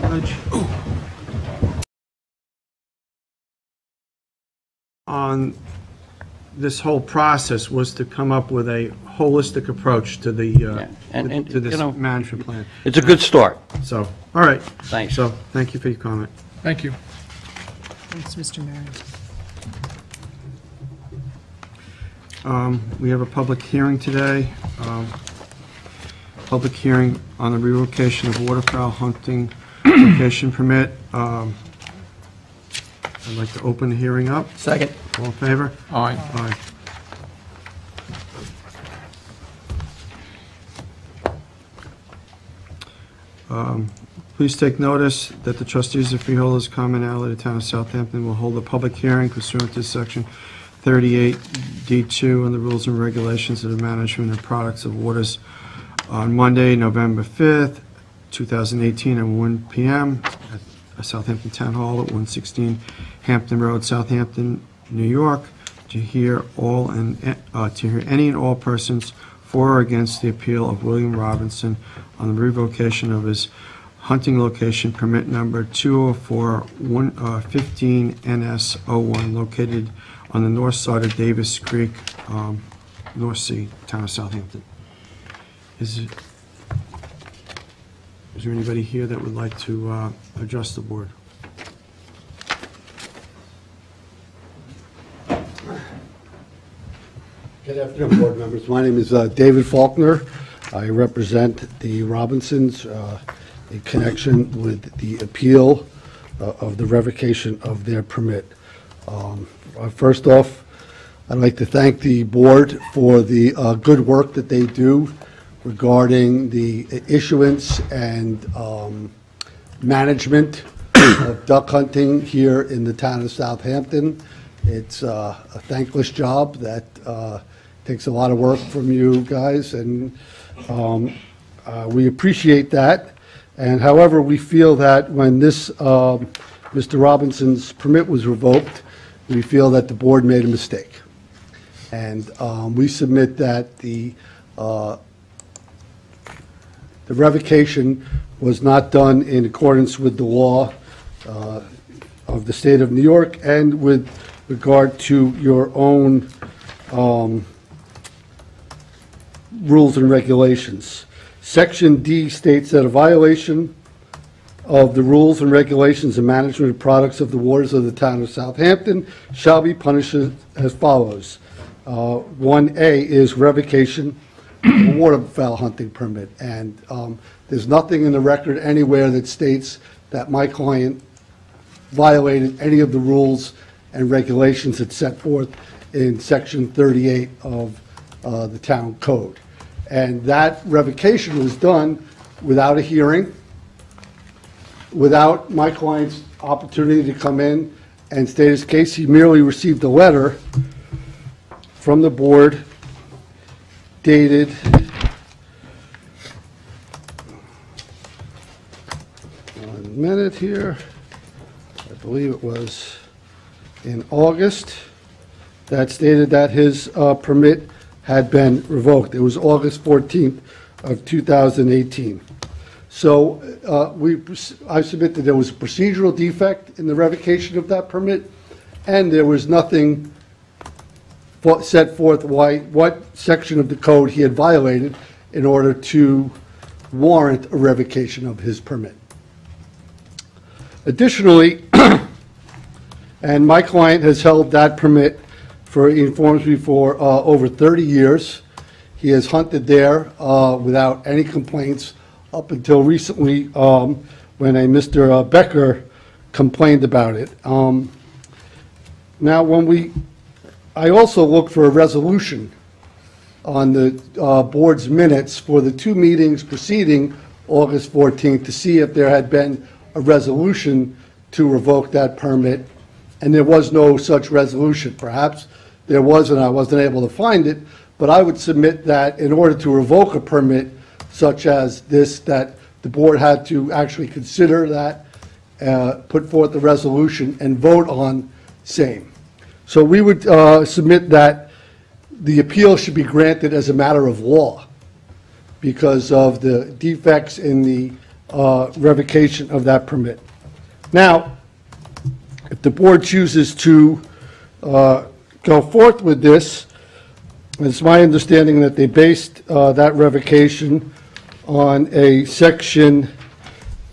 Judge. On this whole process was to come up with a holistic approach to the to this management plan. It's a good start. So, all right. Thanks. So, thank you for your comment. Thank you. Thanks, Mr. Mayor. We have a public hearing today. Public hearing on the relocation of waterfowl hunting location permit. I'd like to open the hearing up. Second. All in favor? Aye. Aye. Please take notice that the trustees of Freeholders Commonality of the Town of Southampton will hold a public hearing pursuant to Section 38D2 and the rules and regulations of the management and products of waters on Monday, November 5th, 2018 at 1 p.m. at Southampton Town Hall at 116 Hampton Road, Southampton, New York, to hear any and all persons for or against the appeal of William Robinson on the revocation of his hunting location permit number 204-15 NS01 located on the north side of Davis Creek, North Sea, Town of Southampton. Is there anybody here that would like to address the board? Good afternoon, board members. My name is David Faulkner. I represent the Robinsons in connection with the appeal of the revocation of their permit. First off, I'd like to thank the board for the good work that they do regarding the issuance and management of duck hunting here in the town of Southampton. It's a thankless job that takes a lot of work from you guys, and we appreciate that. And however, we feel that when this Mr. Robinson's permit was revoked, we feel that the board made a mistake. And we submit that the revocation was not done in accordance with the law of the state of New York and with regard to your own rules and regulations. Section D states that a violation of the rules and regulations and management of products of the waters of the town of Southampton shall be punished as follows. 1A is revocation of a waterfowl hunting permit, and there's nothing in the record anywhere that states that my client violated any of the rules and regulations that's set forth in Section 38 of the town code. And that revocation was done without a hearing, without my client's opportunity to come in and state his case. He merely received a letter from the board dated one minute here, I believe it was in August, that stated that his permit had been revoked. It was August 14th of 2018. So I submit that there was a procedural defect in the revocation of that permit, and there was nothing set forth what section of the code he had violated in order to warrant a revocation of his permit. Additionally, and my client has held that permit for, he informs me, for over 30 years. He has hunted there without any complaints up until recently when a Mr. Becker complained about it. Now, I also looked for a resolution on the board's minutes for the two meetings preceding August 14th to see if there had been a resolution to revoke that permit, and there was no such resolution. Perhaps there was, and I wasn't able to find it, but I would submit that in order to revoke a permit such as this, that the board had to actually consider that, put forth the resolution, and vote on same. So we would submit that the appeal should be granted as a matter of law because of the defects in the revocation of that permit. Now, if the board chooses to go forth with this, it's my understanding that they based that revocation on a section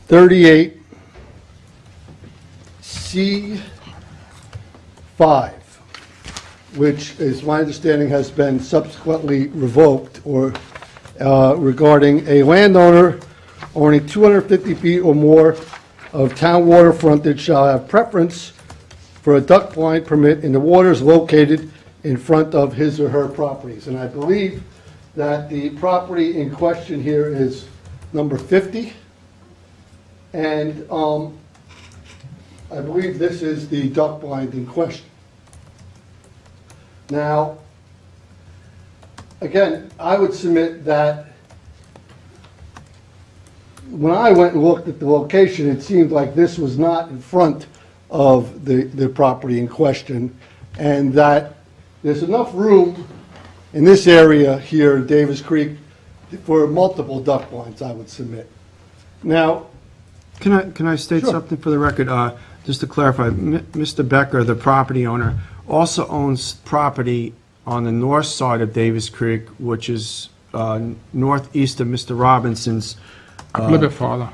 38C5, which is my understanding has been subsequently revoked, or regarding a landowner owning 250 feet or more of town water frontage shall have preference for a duck blind permit in the waters located in front of his or her properties. And I believe that the property in question here is number 50. And I believe this is the duck blind in question. Now, again, I would submit that when I went and looked at the location, it seemed like this was not in front of the property in question, and that there's enough room in this area here in Davis Creek for multiple duck blinds, I would submit. Now, Can I state Sure. something for the record? Just to clarify, Mr. Becker, the property owner, also owns property on the north side of Davis Creek, which is northeast of Mr. Robinson's A little bit farther.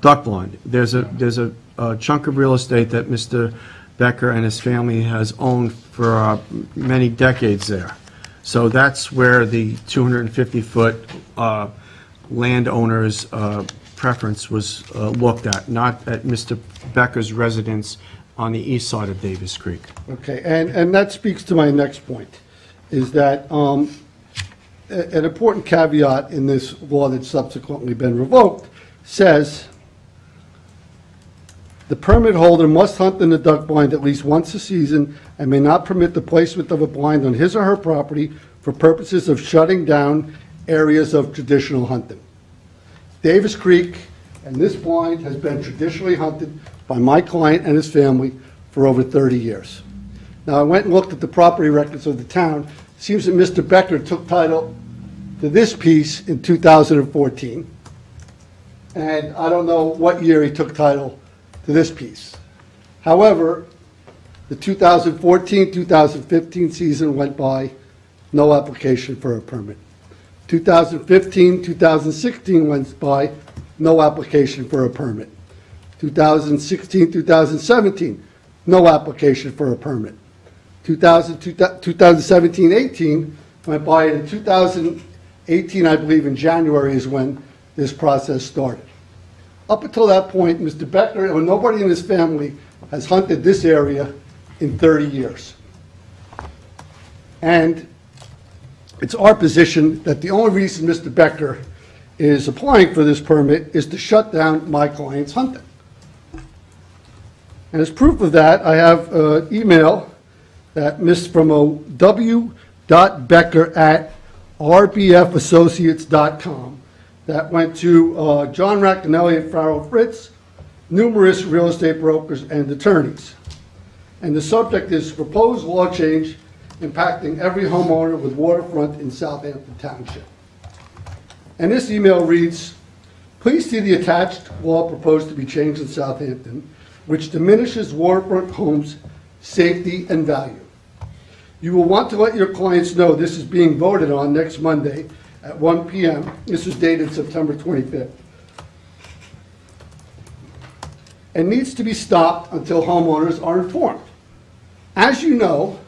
duck blind. There's a chunk of real estate that Mr. Becker and his family has owned for many decades there. So that's where the 250-foot landowner's preference was looked at, not at Mr. Becker's residence on the east side of Davis Creek. okay, and that speaks to my next point, is that an important caveat in this law that's subsequently been revoked says the permit holder must hunt in the duck blind at least once a season and may not permit the placement of a blind on his or her property for purposes of shutting down areas of traditional hunting. Davis Creek and this blind has been traditionally hunted by my client and his family for over 30 years. Now, I went and looked at the property records of the town. It seems that Mr. Becker took title to this piece in 2014. And I don't know what year he took title to this piece. However, the 2014-2015 season went by, no application for a permit. 2015-2016 went by, no application for a permit. 2016-2017, no application for a permit. 2017-18 went by, and in 2018, I believe in January is when this process started. Up until that point, Mr. Becker, or nobody in his family, has hunted this area in 30 years. And it's our position that the only reason Mr. Becker is applying for this permit is to shut down my client's hunting. And as proof of that, I have an email that from a w.becker@rbfassociates.com that went to John Racanelli and Farrell Fritz, numerous real estate brokers and attorneys. And the subject is proposed law change impacting every homeowner with waterfront in Southampton Township. And this email reads, please see the attached law proposed to be changed in Southampton, which diminishes waterfront homes' safety and value. You will want to let your clients know this is being voted on next Monday at 1 p.m. This was dated September 25th. And needs to be stopped until homeowners are informed. As you know,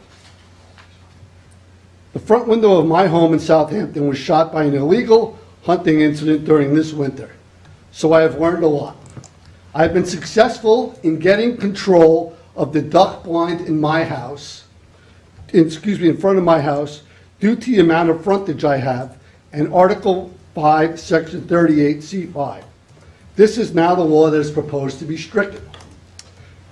the front window of my home in Southampton was shot by an illegal hunting incident during this winter. So I have learned a lot. I've been successful in getting control of the duck blind in my house, in front of my house, due to the amount of frontage I have, and Article 5, Section 38C5. This is now the law that is proposed to be stricken.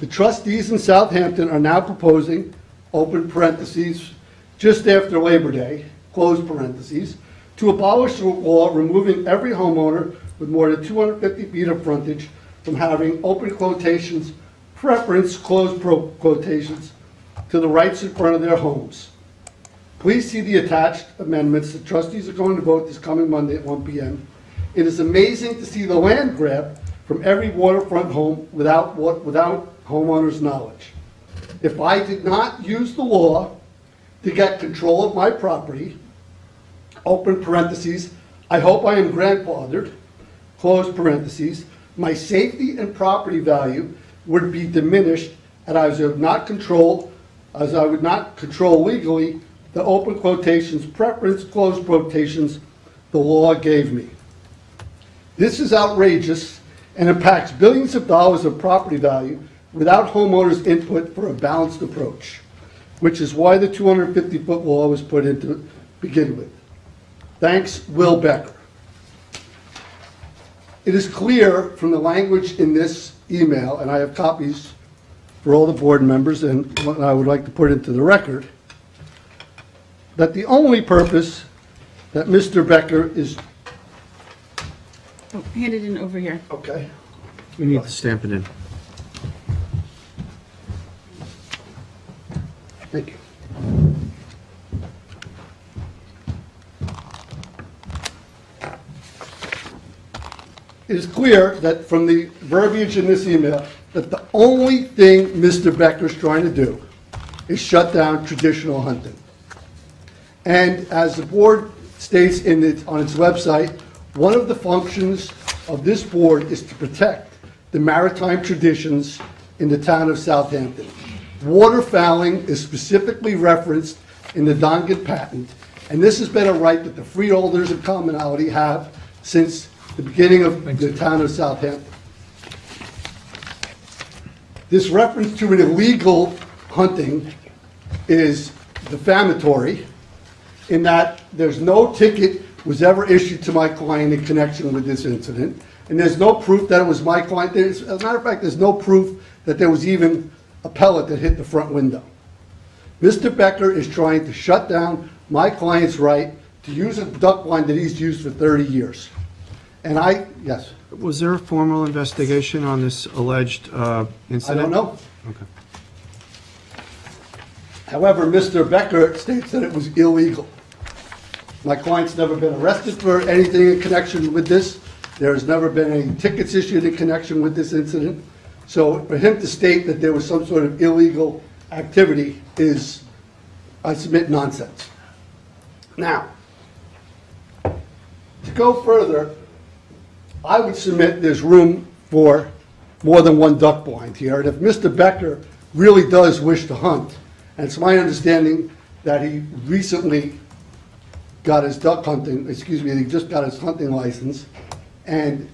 The trustees in Southampton are now proposing, open parentheses, just after Labor Day, close parentheses, to abolish the law removing every homeowner with more than 250 feet of frontage from having, open quotations, preference, close quotations, to the rights in front of their homes. Please see the attached amendments. The trustees are going to vote this coming Monday at 1 p.m. It is amazing to see the land grab from every waterfront home without homeowners' knowledge. If I did not use the law to get control of my property, open parentheses, I hope I am grandfathered, close parentheses, my safety and property value would be diminished as I would not control legally the open quotations, preference, close quotations the law gave me. This is outrageous and impacts billions of dollars of property value without homeowners' input for a balanced approach, which is why the 250-foot law was put in to begin with. Thanks, Will Becker. It is clear from the language in this email, and I have copies for all the board members, and I would like to put into the record, that the only purpose that Mr. Becker is... Oh, hand it in over here. Okay. We need to stamp it in. Thank you. It is clear that from the verbiage in this email that the only thing Mr. Becker's trying to do is shut down traditional hunting. And as the board states on its website, one of the functions of this board is to protect the maritime traditions in the town of Southampton. Waterfowling is specifically referenced in the Dongan patent, and this has been a right that the freeholders of commonality have since the beginning of the town of Southampton. This reference to an illegal hunting is defamatory in that there's no ticket was ever issued to my client in connection with this incident, and there's no proof that it was my client. As a matter of fact, there's no proof that there was even a pellet that hit the front window. Mr. Becker is trying to shut down my client's right to use a duck blind that he's used for 30 years. And yes? Was there a formal investigation on this alleged incident? I don't know. Okay. However, Mr. Becker states that it was illegal. My client's never been arrested for anything in connection with this. There's never been any tickets issued in connection with this incident. So for him to state that there was some sort of illegal activity is, I submit, nonsense. Now, to go further, I would submit there's room for more than one duck blind here. And if Mr. Becker really does wish to hunt, and it's my understanding that he recently got his he just got his hunting license, and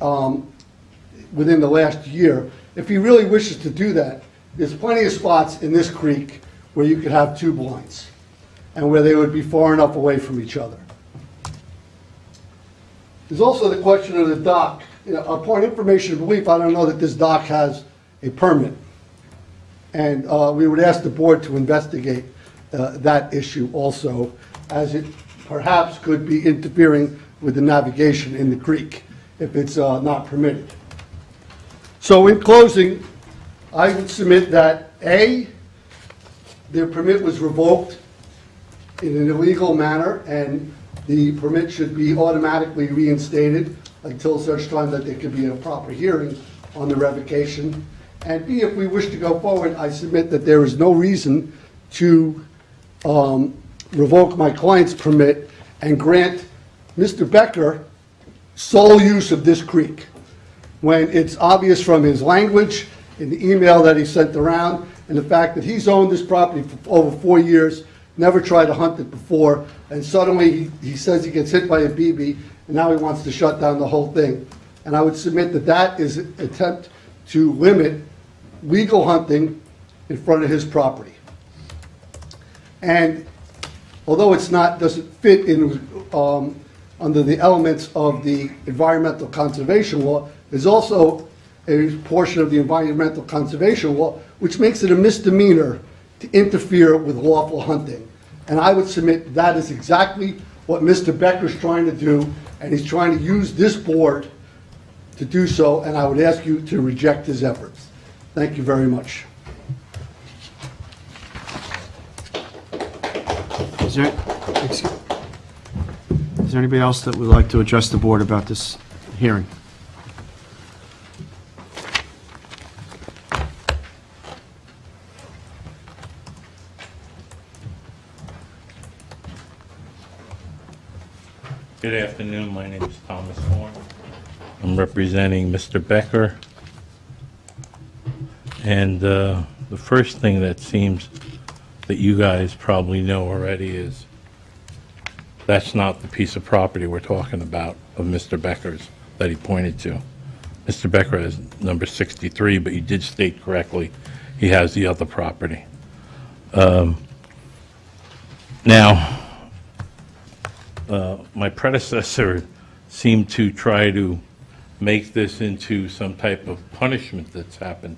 within the last year, if he really wishes to do that, there's plenty of spots in this creek where you could have two blinds and where they would be far enough away from each other. There's also the question of the dock. Upon information and belief, I don't know that this dock has a permit. And we would ask the board to investigate that issue also, as it perhaps could be interfering with the navigation in the creek if it's not permitted. So in closing, I would submit that A, their permit was revoked in an illegal manner, and the permit should be automatically reinstated until such time that there could be a proper hearing on the revocation. And B, if we wish to go forward, I submit that there is no reason to revoke my client's permit and grant Mr. Becker sole use of this creek, when it's obvious from his language in the email that he sent around and the fact that he's owned this property for over 4 years, never tried to hunt it before, and suddenly he says he gets hit by a BB, and now he wants to shut down the whole thing. And I would submit that that is an attempt to limit legal hunting in front of his property. And although it's not, doesn't fit in under the elements of the environmental conservation law, there's also a portion of the environmental conservation law which makes it a misdemeanor to interfere with lawful hunting. And I would submit that is exactly what Mr. Becker's trying to do, and he's trying to use this board to do so, and I would ask you to reject his efforts. Thank you very much. Is there anybody else that would like to address the board about this hearing. Good afternoon, my name is Thomas Horn. I'm representing Mr. Becker. And the first thing that seems that you guys probably know already is that's not the piece of property we're talking about of Mr. Becker's that he pointed to. Mr. Becker has number 63, but you did state correctly, he has the other property. My predecessor seemed to try to make this into some type of punishment that's happened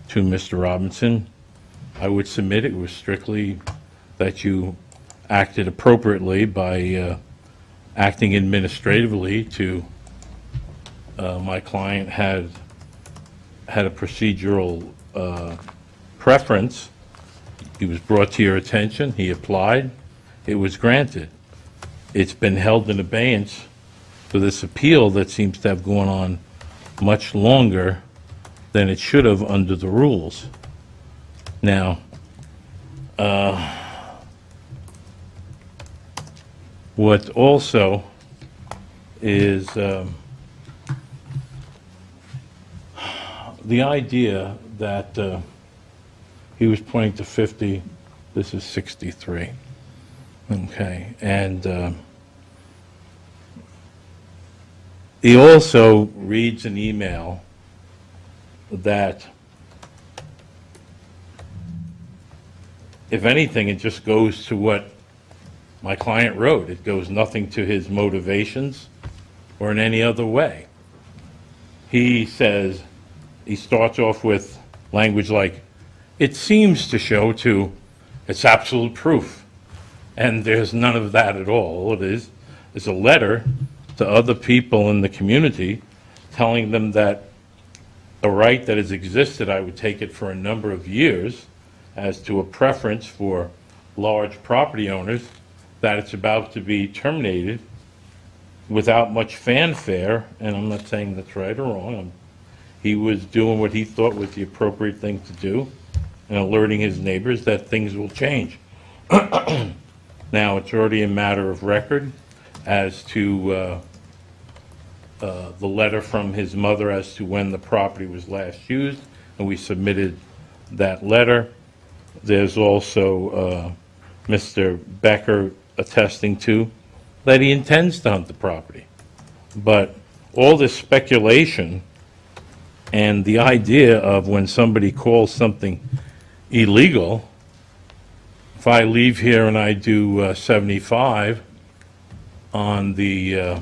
to Mr. Robinson. I would submit it was strictly that you acted appropriately by acting administratively to, my client had a procedural preference. He was brought to your attention, he applied, it was granted. It's been held in abeyance for this appeal that seems to have gone on much longer than it should have under the rules. Now, what also is the idea that he was pointing to 50, this is 63. Okay, and he also reads an email that, if anything, it just goes to what my client wrote. It goes nothing to his motivations or in any other way. He says, he starts off with language like, it seems to show to, it's absolute proof. And there's none of that at all. All it is a letter to other people in the community telling them that a right that has existed, I would take it for a number of years, as to a preference for large property owners, that it's about to be terminated without much fanfare. And I'm not saying that's right or wrong. He was doing what he thought was the appropriate thing to do and alerting his neighbors that things will change. Now, it's already a matter of record as to the letter from his mother as to when the property was last used, and we submitted that letter. There's also Mr. Becker attesting to that he intends to hunt the property. But all this speculation and the idea of when somebody calls something illegal, if I leave here and I do 75 on the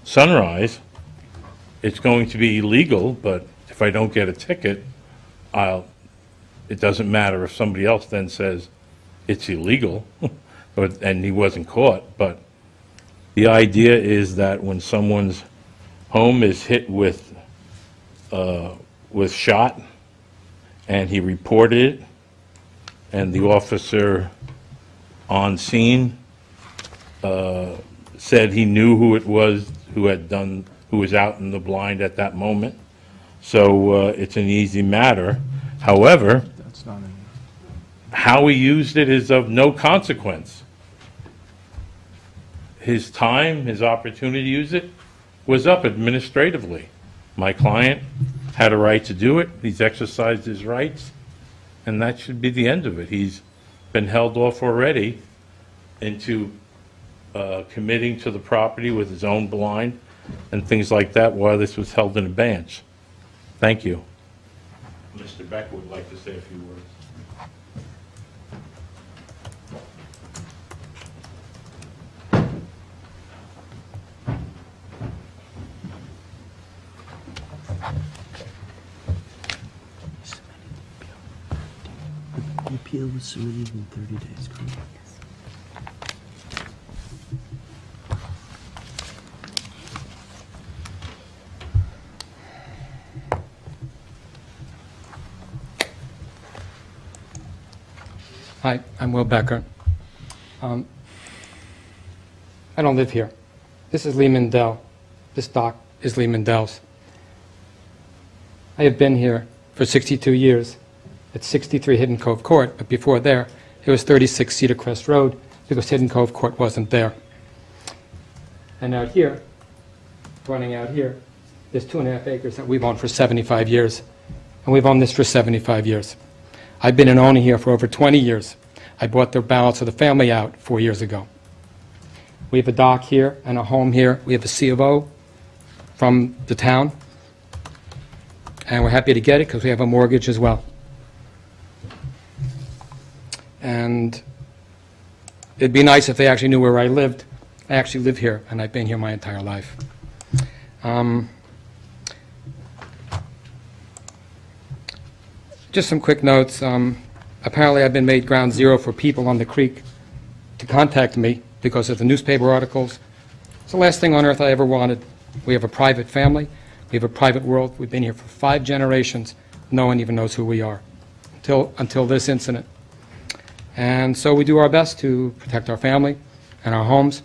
Sunrise, it's going to be illegal, but if I don't get a ticket, it doesn't matter if somebody else then says it's illegal, and he wasn't caught. But the idea is that when someone's home is hit with shot, and he reported it, and the officer on scene said he knew who it was who was out in the blind at that moment. So it's an easy matter. However, how he used it is of no consequence. His time, his opportunity to use it was up administratively. My client had a right to do it. He's exercised his rights. And that should be the end of it. He's been held off already into committing to the property with his own blind and things like that while this was held in abeyance. Thank you. Mr. Beck would like to say a few words. The appeal was submitted in 30 days, correct? Hi, I'm Will Becker. I don't live here. This is Lee Mindell. This dock is Lee Mandel's. I have been here for 62 years. It's 63 Hidden Cove Court, but before there, it was 36 Cedar Crest Road, because Hidden Cove Court wasn't there. And out here, running out here, there's 2.5 acres that we've owned for 75 years. And we've owned this for 75 years. I've been an owner here for over 20 years. I bought the balance of the family out 4 years ago. We have a dock here and a home here. We have a C of O from the town. And we're happy to get it because we have a mortgage as well. And it'd be nice if they actually knew where I lived. I actually live here, and I've been here my entire life. Just some quick notes. Apparently, I've been made ground zero for people on the creek to contact me because of the newspaper articles. It's the last thing on earth I ever wanted. We have a private family. We have a private world. We've been here for 5 generations. No one even knows who we are until this incident. And so we do our best to protect our family and our homes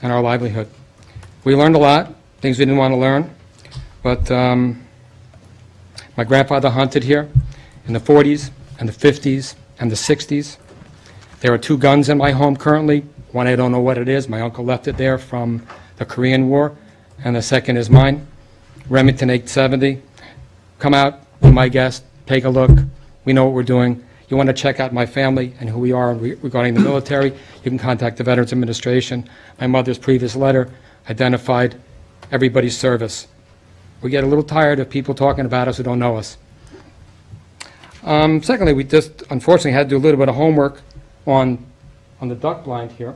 and our livelihood. We learned a lot, things we didn't want to learn, but my grandfather hunted here in the 40s and the 50s and the 60s. There are 2 guns in my home currently. One, I don't know what it is. My uncle left it there from the Korean War, and the second is mine. Remington 870. Come out, be my guest, take a look. We know what we're doing. You want to check out my family and who we are regarding the military, you can contact the Veterans Administration. My mother's previous letter identified everybody's service. We get a little tired of people talking about us who don't know us. Secondly, we just unfortunately had to do a little bit of homework on the duck blind here,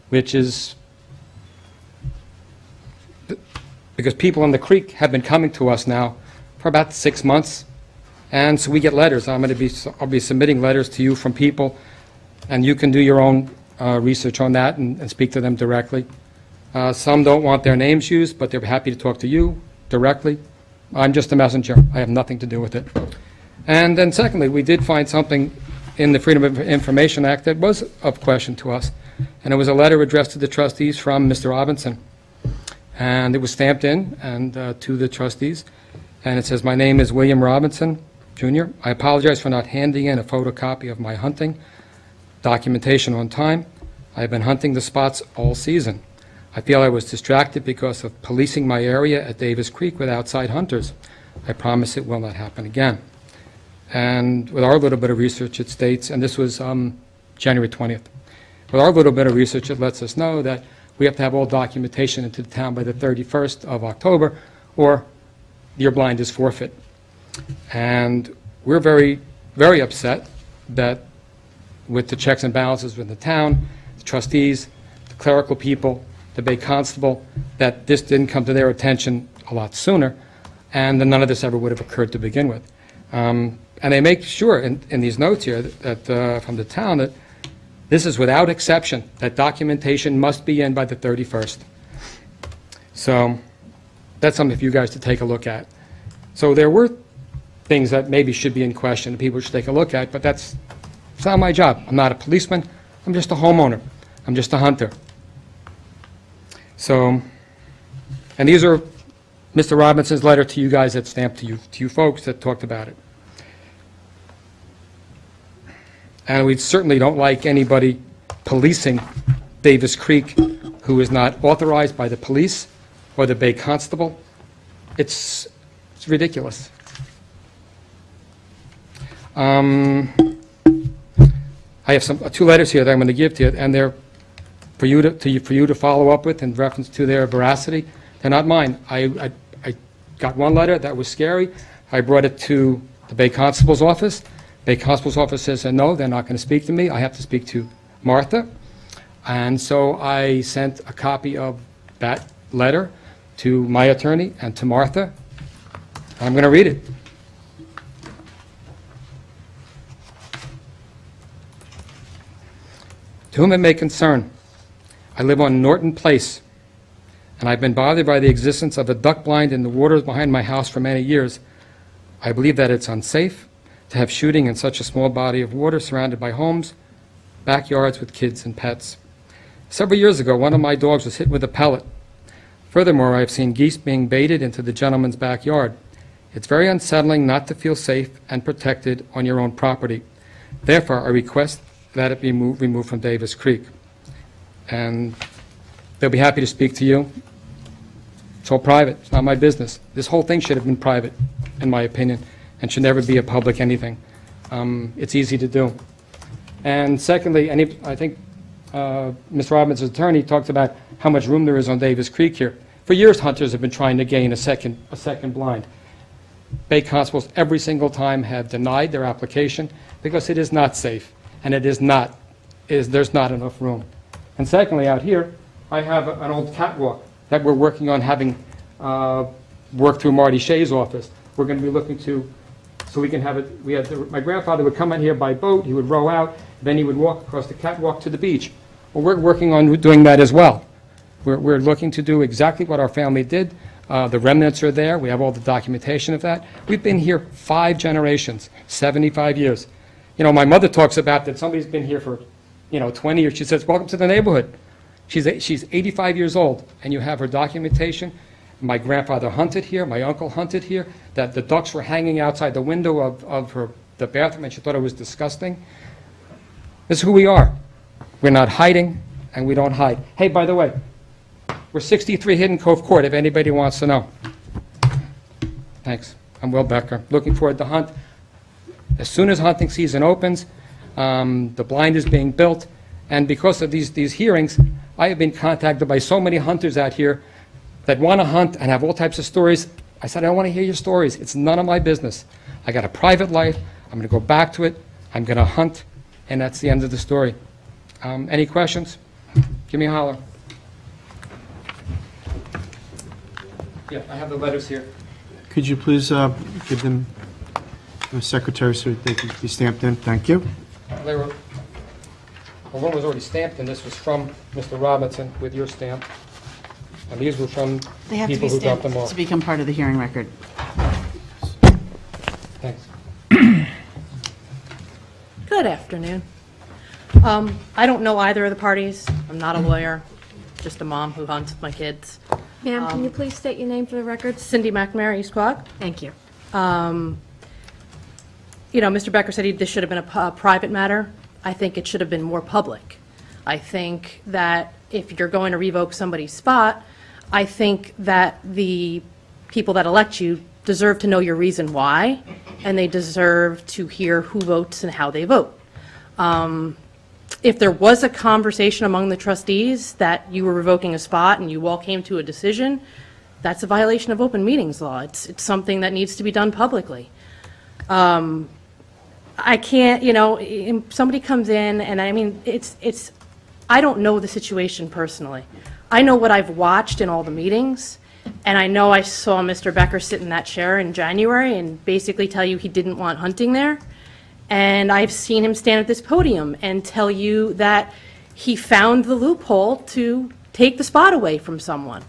which is because people on the creek have been coming to us now for about 6 months, and so we get letters. I'll be submitting letters to you from people, and you can do your own research on that and speak to them directly. Some don't want their names used, but they're happy to talk to you directly. I'm just a messenger. I have nothing to do with it. And then secondly, we did find something in the Freedom of Information Act that was of question to us, and it was a letter addressed to the trustees from Mr. Robinson. And it was stamped in and to the trustees, and it says, "My name is William Robinson, Jr. I apologize for not handing in a photocopy of my hunting documentation on time. I have been hunting the spots all season. I feel I was distracted because of policing my area at Davis Creek with outside hunters. I promise it will not happen again." And with our little bit of research, it states, and this was January 20th, with our little bit of research, it lets us know that we have to have all documentation into the town by the 31st of October, or your blind is forfeit. And we're very, very upset that with the checks and balances with the town, the trustees, the clerical people, the Bay Constable, that this didn't come to their attention a lot sooner, and that none of this ever would have occurred to begin with. And they make sure in these notes here that from the town that this is without exception, that documentation must be in by the 31st. So that's something for you guys to take a look at. So there were things that maybe should be in question that people should take a look at, but it's not my job. I'm not a policeman. I'm just a homeowner. I'm just a hunter. So, and these are Mr. Robinson's letter to you guys that's stamped to you folks that talked about it. And we certainly don't like anybody policing Davis Creek who is not authorized by the police or the Bay Constable. It's ridiculous. I have 2 letters here that I'm going to give to you, and they're for you to follow up with in reference to their veracity. They're not mine. I got one letter that was scary. I brought it to the Bay Constable's office. Bay Constable's office says, no, they're not going to speak to me. I have to speak to Martha. And so I sent a copy of that letter to my attorney and to Martha. I'm going to read it. To whom it may concern, I live on Norton Place, and I've been bothered by the existence of a duck blind in the waters behind my house for many years. I believe that it's unsafe to have shooting in such a small body of water surrounded by homes, backyards with kids and pets. Several years ago, one of my dogs was hit with a pellet. Furthermore, I have seen geese being baited into the gentleman's backyard. It's very unsettling not to feel safe and protected on your own property. Therefore, I request that it be removed from Davis Creek. And they'll be happy to speak to you. It's all private. It's not my business. This whole thing should have been private, in my opinion, and should never be a public anything. It's easy to do. And secondly, I think Mr. Robbins' attorney talked about how much room there is on Davis Creek here. For years, hunters have been trying to gain a second blind. Bay constables every single time have denied their application because it is not safe, and there's not enough room. And secondly, out here, I have an old catwalk that we're working on having work through Marty Shea's office. We're going to be looking to, so we can have it, my grandfather would come in here by boat, he would row out, then he would walk across the catwalk to the beach. Well, we're working on doing that as well. We're looking to do exactly what our family did. The remnants are there. We have all the documentation of that. We've been here 5 generations, 75 years. You know, my mother talks about that somebody's been here for, 20 years. She says, welcome to the neighborhood. She's 85 years old, and you have her documentation. My grandfather hunted here. My uncle hunted here. That the ducks were hanging outside the window of the bathroom, and she thought it was disgusting. This is who we are. We're not hiding, and we don't hide. Hey, by the way, we're 63 Hidden Cove Court, if anybody wants to know. Thanks. I'm Will Becker. Looking forward to hunt. As soon as hunting season opens, the blind is being built, and because of these hearings, I have been contacted by so many hunters out here that want to hunt and have all types of stories. I said, I don't want to hear your stories. It's none of my business. I got a private life. I'm going to go back to it. I'm going to hunt, and that's the end of the story. Any questions? Give me a holler. Yeah, I have the letters here. Could you please give them to the secretary so they can be stamped in? Thank you. They were, well, one was already stamped, and this was from Mr. Robinson with your stamp. And these were from They have to be people who dropped stamped them off. to become part of the hearing record. Thanks. Good afternoon. I don't know either of the parties. I'm not a lawyer, just a mom who hunts with my kids. Ma'am, can you please state your name for the record? Cindy McNamara, East Quogue. Thank you. Mr. Becker said this should have been a private matter. I think it should have been more public. I think that if you're going to revoke somebody's spot, I think that the people that elect you deserve to know your reason why, and they deserve to hear who votes and how they vote. If there was a conversation among the trustees that you were revoking a spot and you all came to a decision, that's a violation of open meetings law. It's something that needs to be done publicly. I can't, somebody comes in, and I mean, I don't know the situation personally. I know what I've watched in all the meetings, and I know I saw Mr. Becker sit in that chair in January and basically tell you he didn't want hunting there. And I've seen him stand at this podium and tell you that he found the loophole to take the spot away from someone.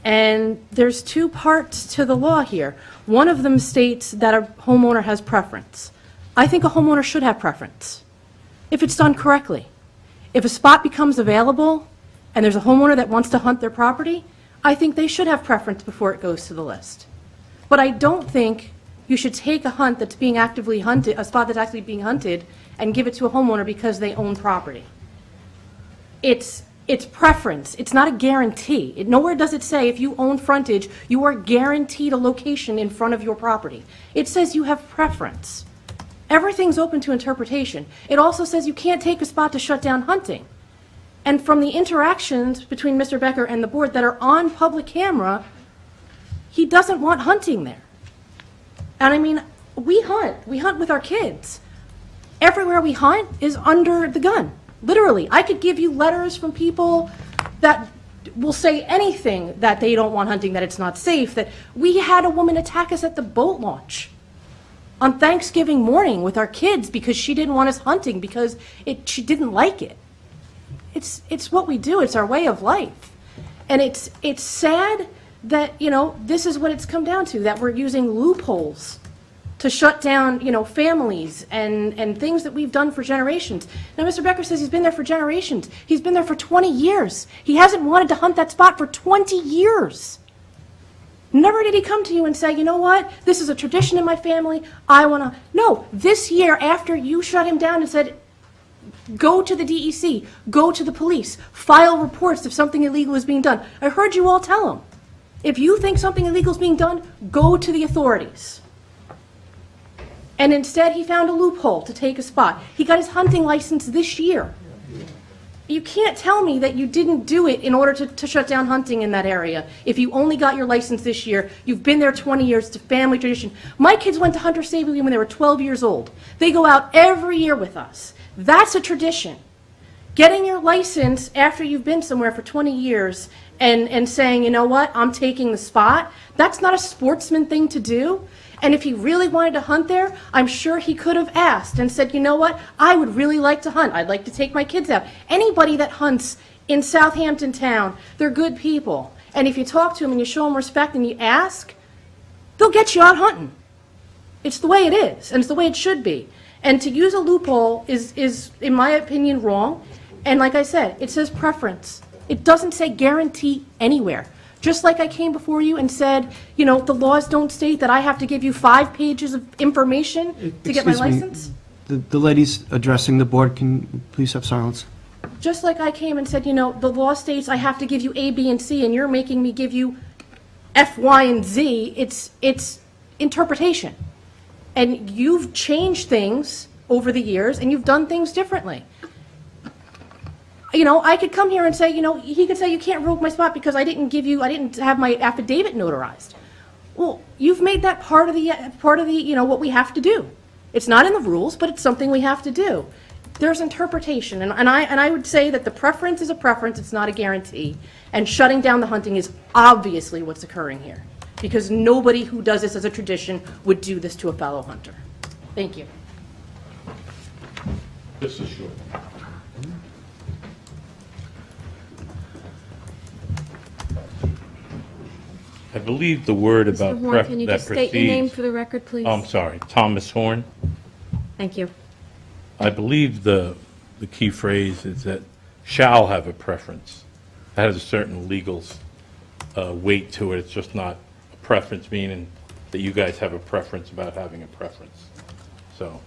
And there's 2 parts to the law here. One of them states that a homeowner has preference. I think a homeowner should have preference if it's done correctly. If a spot becomes available and there's a homeowner that wants to hunt their property, I think they should have preference before it goes to the list. But I don't think you should take a hunt that's being actively hunted, a spot that's actually being hunted, and give it to a homeowner because they own property. It's preference. It's not a guarantee. Nowhere does it say if you own frontage, you are guaranteed a location in front of your property. It says you have preference. Everything's open to interpretation. It also says you can't take a spot to shut down hunting. And from the interactions between Mr. Becker and the board that are on public camera, he doesn't want hunting there. And I mean, we hunt with our kids. Everywhere we hunt is under the gun, literally. I could give you letters from people that will say anything that they don't want hunting, that it's not safe, that we had a woman attack us at the boat launch on Thanksgiving morning with our kids because she didn't want us hunting because she didn't like it. It's what we do. It's our way of life. And it's sad that, this is what it's come down to, that we're using loopholes to shut down, families and things that we've done for generations. Now, Mr. Becker says he's been there for generations. He's been there for 20 years. He hasn't wanted to hunt that spot for 20 years. Never did he come to you and say, you know what, this is a tradition in my family, I want to. No, this year, after you shut him down and said, go to the DEC, go to the police, file reports if something illegal is being done. I heard you all tell him, if you think something illegal is being done, go to the authorities. And instead, he found a loophole to take a spot. He got his hunting license this year. You can't tell me that you didn't do it in order to shut down hunting in that area. If you only got your license this year, you've been there 20 years, it's a family tradition. My kids went to Hunter Stably when they were 12 years old. They go out every year with us. That's a tradition. Getting your license after you've been somewhere for 20 years and saying, you know what, I'm taking the spot, that's not a sportsman thing to do. And if he really wanted to hunt there, I'm sure he could have asked and said, you know what, I would really like to hunt. I'd like to take my kids out. Anybody that hunts in Southampton Town, they're good people. And if you talk to them and you show them respect and you ask, they'll get you out hunting. It's the way it is, and it's the way it should be. And to use a loophole is, in my opinion, wrong. And like I said, it says preference. It doesn't say guarantee anywhere. Just like I came before you and said, the laws don't state that I have to give you 5 pages of information to get my Excuse me, license. The ladies addressing the board, can you please have silence? Just like I came and said, the law states I have to give you A, B, and C, and you're making me give you F, Y, and Z. It's interpretation. And you've changed things over the years, and you've done things differently. I could come here and say, he could say you can't revoke my spot because I didn't have my affidavit notarized. Well, you've made that part of the what we have to do. It's not in the rules, but it's something we have to do. There's interpretation, and I would say that the preference is a preference, it's not a guarantee. And shutting down the hunting is obviously what's occurring here, because nobody who does this as a tradition would do this to a fellow hunter. Thank you. This is short. I believe the word about Mr. Horn, can you that just state your name precedes. for the record, please? Oh, I'm sorry, Thomas Horn. Thank you. I believe the key phrase is that shall have a preference. That has a certain legal weight to it. It's just not a preference, meaning that you guys have a preference about having a preference. So.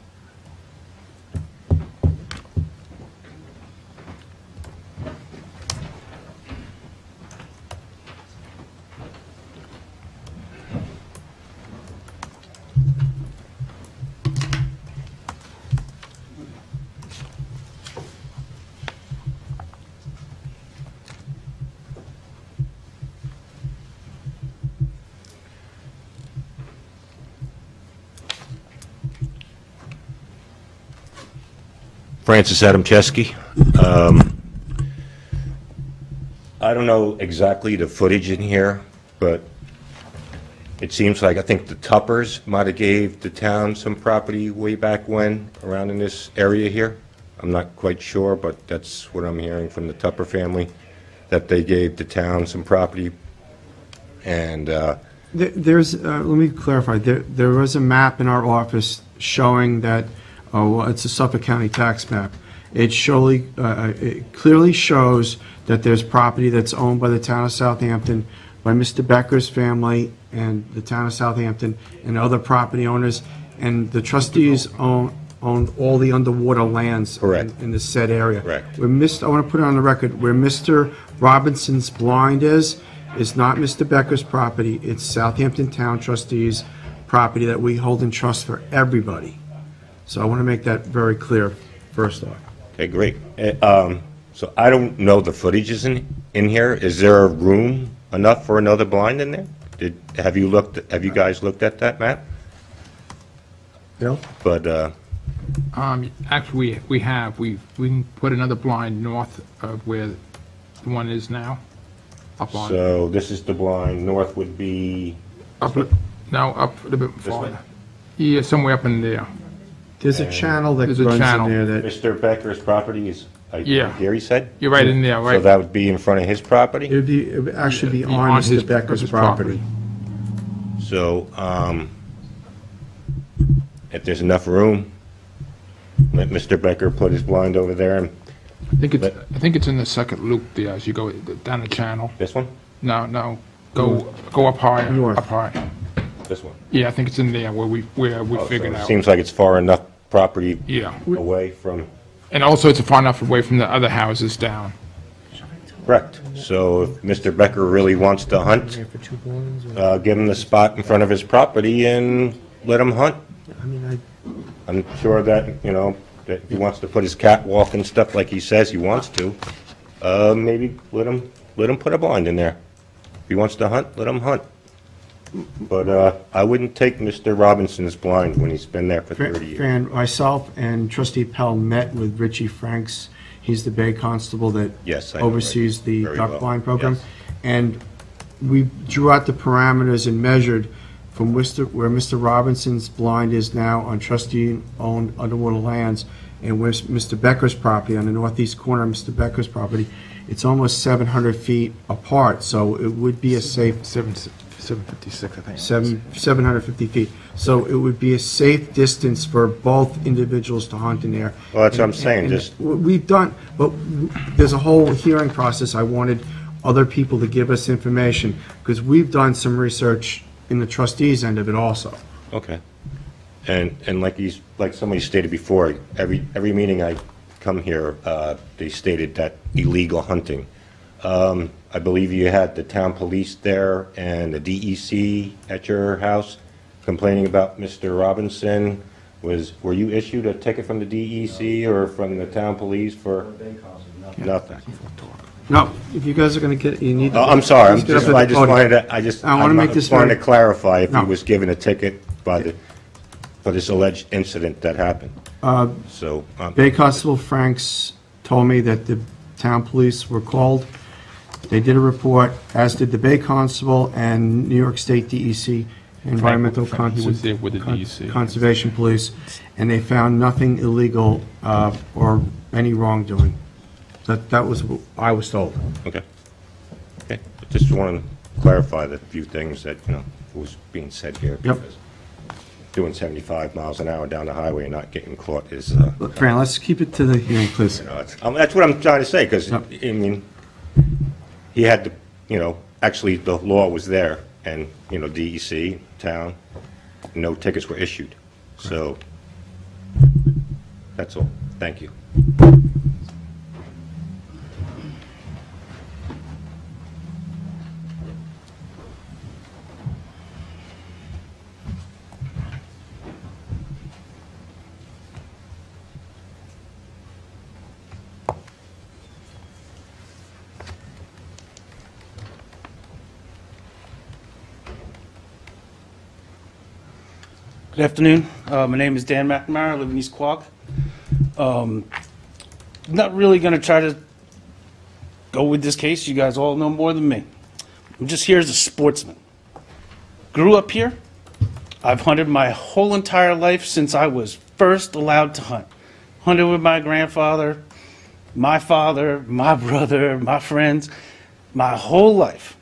Francis Adamczewski. I don't know exactly the footage in here, but it seems like I think the Tuppers might have gave the town some property way back when, around in this area here. I'm not quite sure, but that's what I'm hearing from the Tupper family, that they gave the town some property. And Let me clarify, there was a map in our office showing that, it's a Suffolk County tax map. It clearly shows that there's property that's owned by the town of Southampton, by Mr. Becker's family and the town of Southampton and other property owners, and the trustees owned all the underwater lands. Correct. In the said area. Correct. I want to put it on the record, where Mr. Robinson's blind is not Mr. Becker's property, it's Southampton Town trustees' property that we hold in trust for everybody. So I want to make that very clear first off. okay, great. So I don't know the footage is in here. Is there room enough for another blind in there? Have you guys looked at that map? Bill? But Actually, we have. We can put another blind north of where the one is now. Up on. so this is the blind. North would be Up a little bit This way? farther. Yeah, somewhere up in there. There's a channel that There's a runs in channel. there that, Mr. Becker's property is, Yeah. Gary said? You're right in there, So right? that would be in front of his property? it would actually be Be on his Mr. Becker's property. So, if there's enough room, let Mr. Becker put his blind over there and I think it's in the second loop there as you go down the channel. this one, No, go up higher, North. up high. this one. Yeah, I think it's in there where we Oh, so figured it out. seems like it's far enough property Yeah, away from, and also it's far enough away from the other houses down. correct. So if Mr. Becker really wants to hunt, give him the spot in front of his property and let him hunt. I mean, I'm sure that, you know, that if he wants to put his catwalk and stuff like he says he wants to, maybe let him put a blind in there. If he wants to hunt, let him hunt. But I wouldn't take Mr. Robinson's blind when he's been there for 30 years. Fran, myself and trustee Pell met with Richie Franks. He's the Bay Constable that Yes, I know oversees Richie the very duck well. blind program. Yes. And we drew out the parameters and measured from where Mr. Robinson's blind is now on trustee-owned underwater lands and where Mr. Becker's property, on the northeast corner of Mr. Becker's property, it's almost 700 feet apart, so it would be a safe 756, I think. 750 feet. So it would be a safe distance for both individuals to hunt in there. Well, that's what I'm And- saying, and just- We've done, but there's a whole hearing process. I wanted other people to give us information, because we've done some research in the trustees' end of it also. Okay. And like somebody stated before, every meeting I come here, they stated that illegal hunting. I believe you had the town police there and the DEC at your house complaining about Mr. Robinson. Were you issued a ticket from the DEC or from the town police for? Nothing. No, if you guys are going to get, you need to. Oh, I'm sorry, Please get up at the I just podium. wanted to, I wanna make this wanted very- to clarify if he No. was given a ticket for this alleged incident that happened. So, Bay Constable Franks told me that the town police were called. They did a report, as did the Bay Constable and New York State DEC, Environmental He was there with the DEC. Conservation Police, and they found nothing illegal or any wrongdoing. That was what I was told. okay. Okay, just wanted to clarify the few things that, you know, was being said here. Yep. because Doing 75 miles an hour down the highway and not getting caught is, Look, Fran, let's keep it to the hearing, please. that's what I'm trying to say, because, Yep. I mean, he had to, you know, actually, the law was there, and, you know, DEC, town, no tickets were issued. So, that's all. Thank you. Good afternoon. My name is Dan McNamara. I live in East Quogue. Not really going to try to go with this case. You guys all know more than me. I'm just here as a sportsman. Grew up here. I've hunted my whole entire life since I was first allowed to hunt. Hunted with my grandfather, my father, my brother, my friends, my whole life.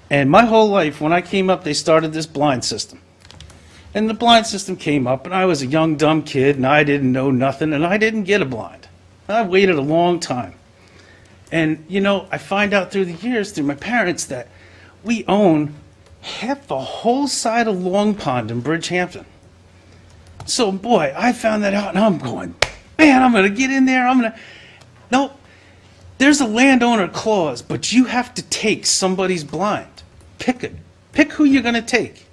And my whole life, when I came up, they started this blind system. And the blind system came up, and I was a young, dumb kid, and I didn't know nothing, and I didn't get a blind. I waited a long time. And, you know, I find out through the years, through my parents, that we own half the whole side of Long Pond in Bridgehampton. So, boy, I found that out, and I'm going, man, I'm going to get in there, Nope. There's a landowner clause, but you have to take somebody's blind. Pick it. Pick who you're going to take.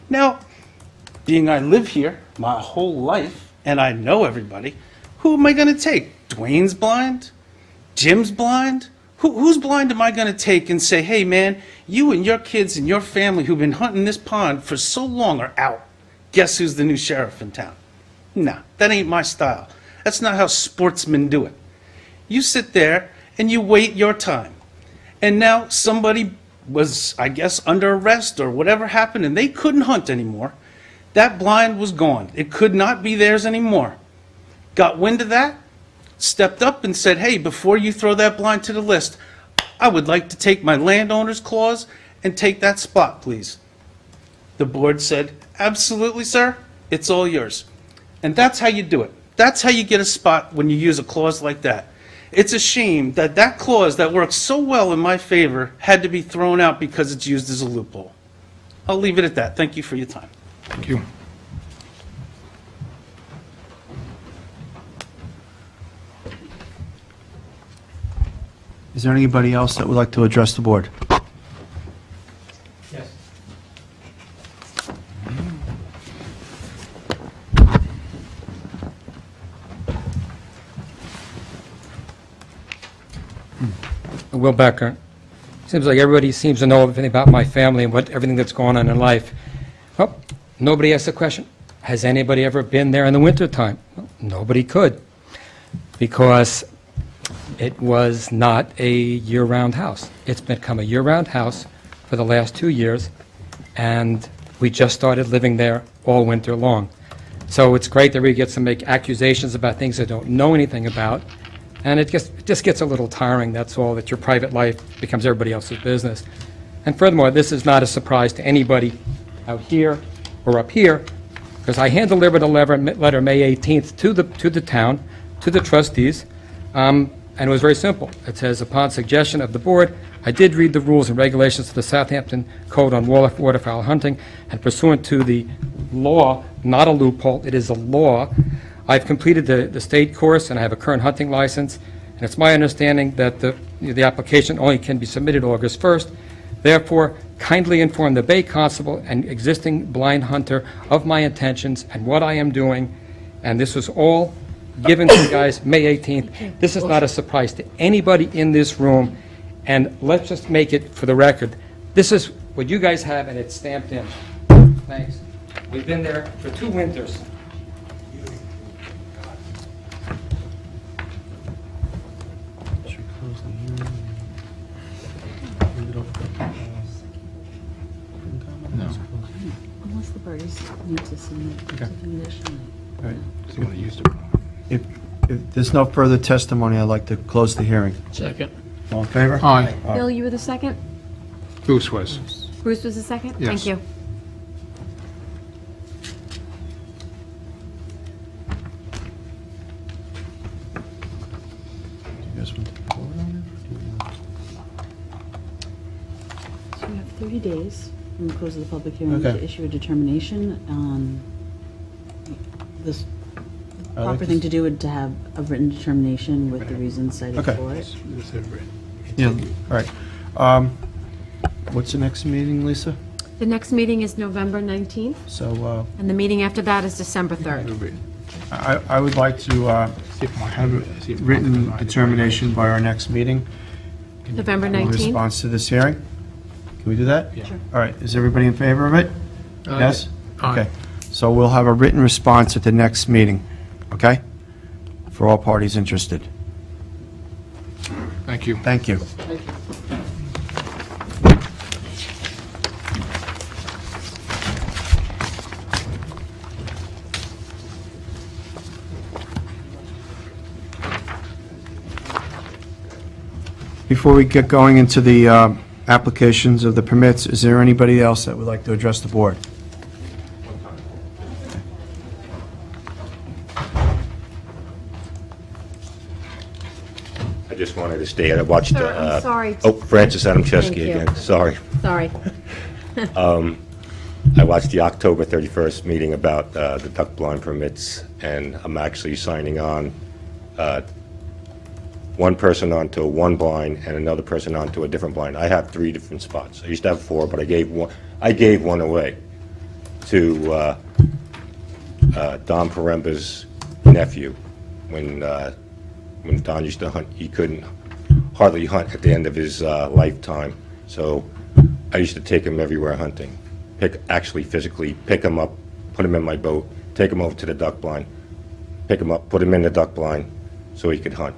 Now, being I live here my whole life, and I know everybody, who am I going to take? Dwayne's blind? Jim's blind? Whose blind am I going to take and say, hey, man, you and your kids and your family who've been hunting this pond for so long are out. Guess who's the new sheriff in town? Nah, that ain't my style. That's not how sportsmen do it. You sit there and you wait your time. And now somebody was, I guess, under arrest or whatever happened, and they couldn't hunt anymore. That blind was gone. It could not be theirs anymore. Got wind of that, stepped up and said, hey, before you throw that blind to the list, I would like to take my landowner's clause and take that spot, please. The board said, absolutely, sir. It's all yours. And that's how you do it. That's how you get a spot when you use a clause like that. It's a shame that that clause that works so well in my favor had to be thrown out because it's used as a loophole. I'll leave it at that. Thank you for your time. Thank you. Is there anybody else that would like to address the board? Yes. Will Becker. Seems like everybody seems to know everything about my family and everything that's going on in life. Well, nobody asked the question, has anybody ever been there in the wintertime? Well, nobody could, because it was not a year-round house. It's become a year-round house for the last 2 years, and we just started living there all winter long. So it's great that we get to make accusations about things I don't know anything about, and it just gets a little tiring, that's all, that your private life becomes everybody else's business. And furthermore, this is not a surprise to anybody out here or up here, because I hand-delivered a letter May 18th to the town, to the trustees, and it was very simple. It says, upon suggestion of the board, I did read the rules and regulations of the Southampton Code on waterfowl hunting, and pursuant to the law, not a loophole, it is a law, I've completed the state course, and I have a current hunting license, and it's my understanding that the application only can be submitted August 1st. Therefore, kindly inform the Bay Constable and existing blind hunter of my intentions and what I am doing, and this was all given to you guys May 18th. This is not a surprise to anybody in this room, and let's just make it for the record. This is what you guys have, and it's stamped in. Thanks. We've been there for 2 winters. Unless the parties need to submit something additionally. If there's no further testimony, I'd like to close the hearing. Second. All in favor? Aye. Bill, you were the second? Bruce was. Bruce was the second? Yes. Thank you. You guys want to vote on So you have 30 days from the close of the public hearing Okay. to issue a determination. This I like proper this. thing to do would to have a written determination with the reasons cited Okay. for it. it? Yeah, all right. What's the next meeting, Lisa? The next meeting is November 19th, So and the meeting after that is December 3rd. I would like to have a written determination by our next meeting November in 19th? response to this hearing. Can we do that? Yeah. Sure. All right, is everybody in favor of it? Yes? Aye. Okay, so we'll have a written response at the next meeting, okay? For all parties interested. Thank you. Thank you. Before we get going into the applications of the permits, is there anybody else that would like to address the board? I just wanted to state, I watched... Sir, I'm sorry. Oh, Francis Thank Adamczewski you. again, sorry. Sorry. I watched the October 31st meeting about the duck blind permits, and I'm actually signing on one person onto one blind and another person onto a different blind. I have 3 different spots. I used to have 4, but I gave one away to Don Paremba's nephew. When Don used to hunt, he couldn't hardly hunt at the end of his lifetime. So I used to take him everywhere hunting. Actually physically pick him up, put him in my boat, take him over to the duck blind, pick him up, put him in the duck blind so he could hunt.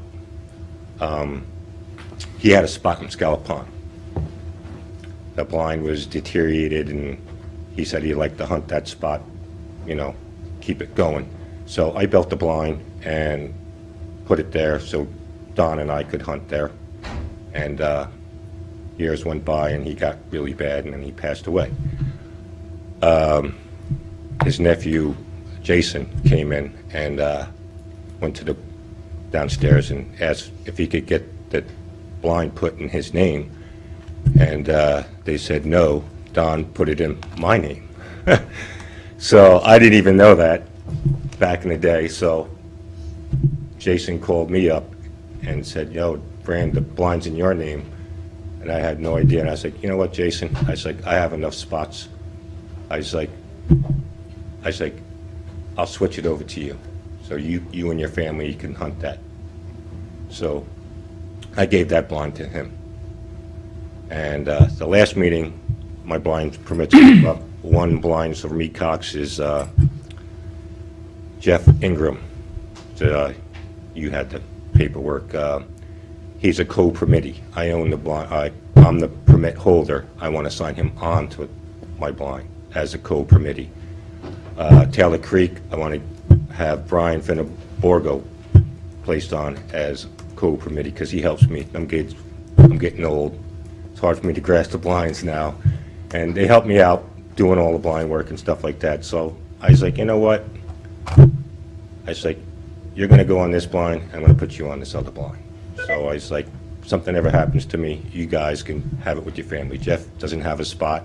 He had a spot in Scallop Pond. The blind was deteriorated, and he said he'd like to hunt that spot, you know, keep it going. So I built the blind and put it there so Don and I could hunt there. And years went by, and he got really bad, and then he passed away. His nephew Jason came in and went to the downstairs and asked if he could get the blind put in his name, and they said no, Don put it in my name. So I didn't even know that back in the day, so Jason called me up and said, yo, Fran, the blind's in your name, and I had no idea, and I was like, you know what, Jason, I was like, I have enough spots. I was like, I'll switch it over to you, so you and your family, you can hunt that. So I gave that blind to him. And the last meeting, my blind permits came up. One blind for me, Cox, is Jeff Ingram. You had the paperwork. He's a co-permittee. I own the blind. I'm the permit holder. I want to sign him on to my blind as a co-permittee. Taylor Creek, I want to have Brian Finneborgo placed on as co-permittee because he helps me. I'm getting old. It's hard for me to grasp the blinds now, and they help me out doing all the blind work and stuff like that. So I was like, you know what? I was like, you're going to go on this blind. I'm going to put you on this other blind. So I was like, if something ever happens to me, you guys can have it with your family. Jeff doesn't have a spot.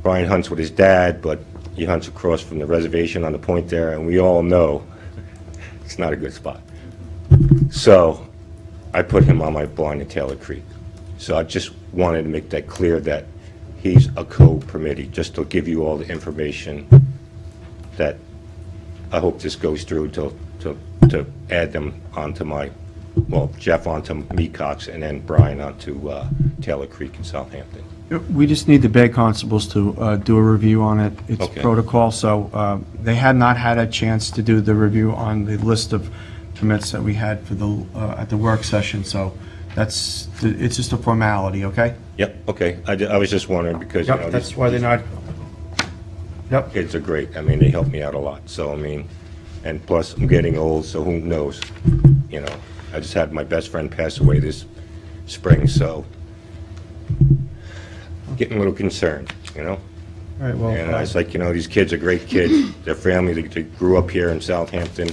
Brian hunts with his dad, but he hunts across from the reservation on the point there, and we all know it's not a good spot. So I put him on my blind in Taylor Creek. So I just wanted to make that clear that he's a co-permittee, just to give you all the information that I hope this goes through to add them onto my, well, Jeff onto me, Cox, and then Brian onto Taylor Creek in Southampton. We just need the Bay Constables to do a review on it. It's Okay. protocol, so they had not had a chance to do the review on the list of permits that we had for the, at the work session, so it's just a formality, okay? Yep, okay. I was just wondering because, you know, Yep, that's why they're not, yep. kids are great. I mean, they help me out a lot. So, I mean, and plus, I'm getting old, so who knows? You know, I just had my best friend pass away this spring, so I'm getting a little concerned, you know? All right, well. And I was like, you know, these kids are great kids. Their family, they grew up here in Southampton.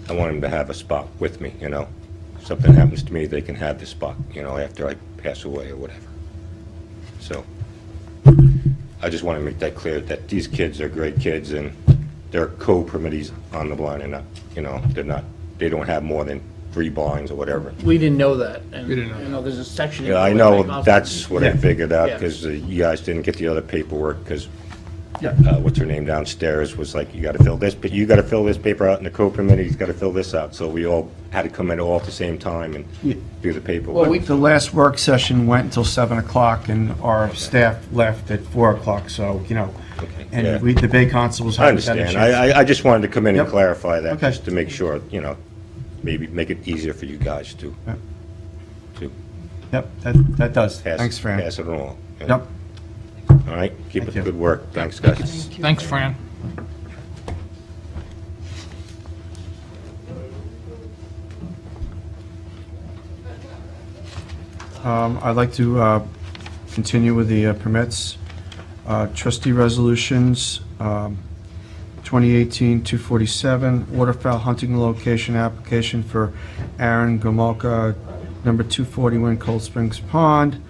I want them to have a spot with me, you know? If something happens to me, they can have the spot, you know, after I pass away or whatever. So I just want to make that clear that these kids are great kids and they're co-permittees on the blind and not, you know, they don't have more than 3 blinds or whatever. We didn't know that. And, We didn't know you know, there's a section. in Yeah, I there know, about- that's what I figured out, Yeah. because you guys didn't get the other paperwork, because, Yeah. what's her name downstairs was like, you gotta fill this, but you gotta fill this paper out, and the co-permittee's gotta fill this out, so we all had to come in all at the same time and do the paperwork. The last work session went until 7 o'clock, and our staff left at 4 o'clock, so, you know, yeah. and the Bay Constables I haven't had a understand, chance. I just wanted to come in and Yep. clarify that, Okay. just to make sure, you know, maybe make it easier for you guys to Yep, that does. pass Thanks, Fran. pass it along. you know? Yep. All right, keep Thank up you. the good work, thanks, guys. Thanks, Fran. I'd like to continue with the permits. Trustee resolutions, 2018-247, waterfowl hunting location application for Aaron Gomolka, number 241 Cold Springs Pond.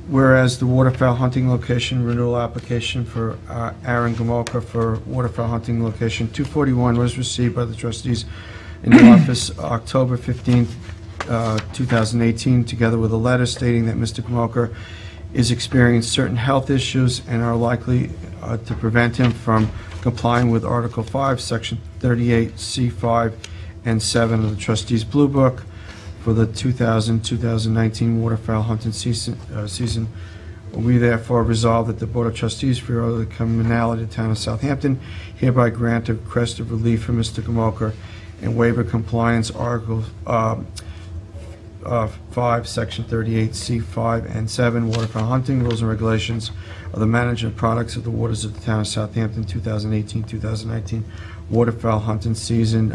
Whereas the waterfowl hunting location renewal application for Aaron Gomolka for waterfowl hunting location 241 was received by the trustees in the office October 15th, 2018, together with a letter stating that Mr. Gomolka is experiencing certain health issues and are likely to prevent him from complying with Article 5, Section 38C5 and 7 of the Trustees Blue Book for the 2000-2019 waterfowl hunting season. We therefore resolve that the Board of Trustees, for the commonality of the town of Southampton, hereby grant a request of relief for Mr. Gomolka and waiver compliance Article 5, Section 38C5 and 7, waterfowl hunting rules and regulations of the management products of the waters of the town of Southampton, 2018-2019 waterfowl hunting season,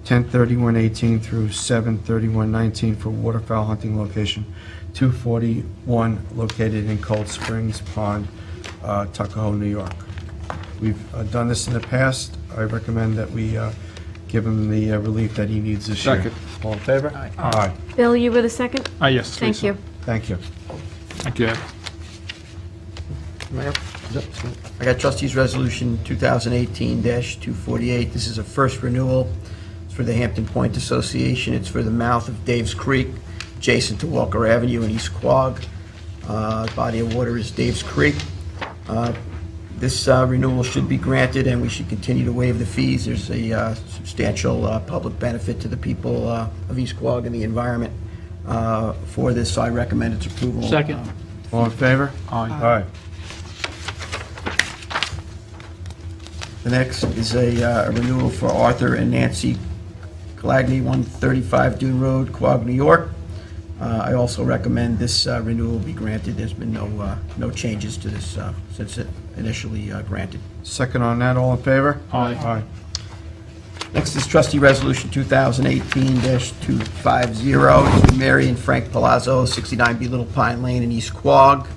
10/31/18 through 7/31/19 for waterfowl hunting location 241 located in Cold Springs Pond. Tuckahoe, New York. We've done this in the past. I recommend that we give him the relief that he needs this year. Second. All in favor? Aye. Bill, you were the second? Yes, Thank Lisa. you. Thank you. Thank you, Ed. Mayor? I got trustees resolution 2018-248. This is a first renewal. It's for the Hampton Point Association. It's for the mouth of Dave's Creek, adjacent to Walker Avenue in East Quogue. Body of water is Dave's Creek. This renewal should be granted, and we should continue to waive the fees. There's a substantial public benefit to the people of East Quogue and the environment for this, so I recommend its approval. Second. All in favor? Aye. Aye. The next is a renewal for Arthur and Nancy Glagny, 135 Dune Road, Quogue, New York. I also recommend this renewal be granted. There's been no changes to this since it initially granted. Second on that, all in favor? Aye. Aye. Next is trustee resolution 2018-250. It's Mary and Frank Palazzo, 69B Little Pine Lane in East Quogue.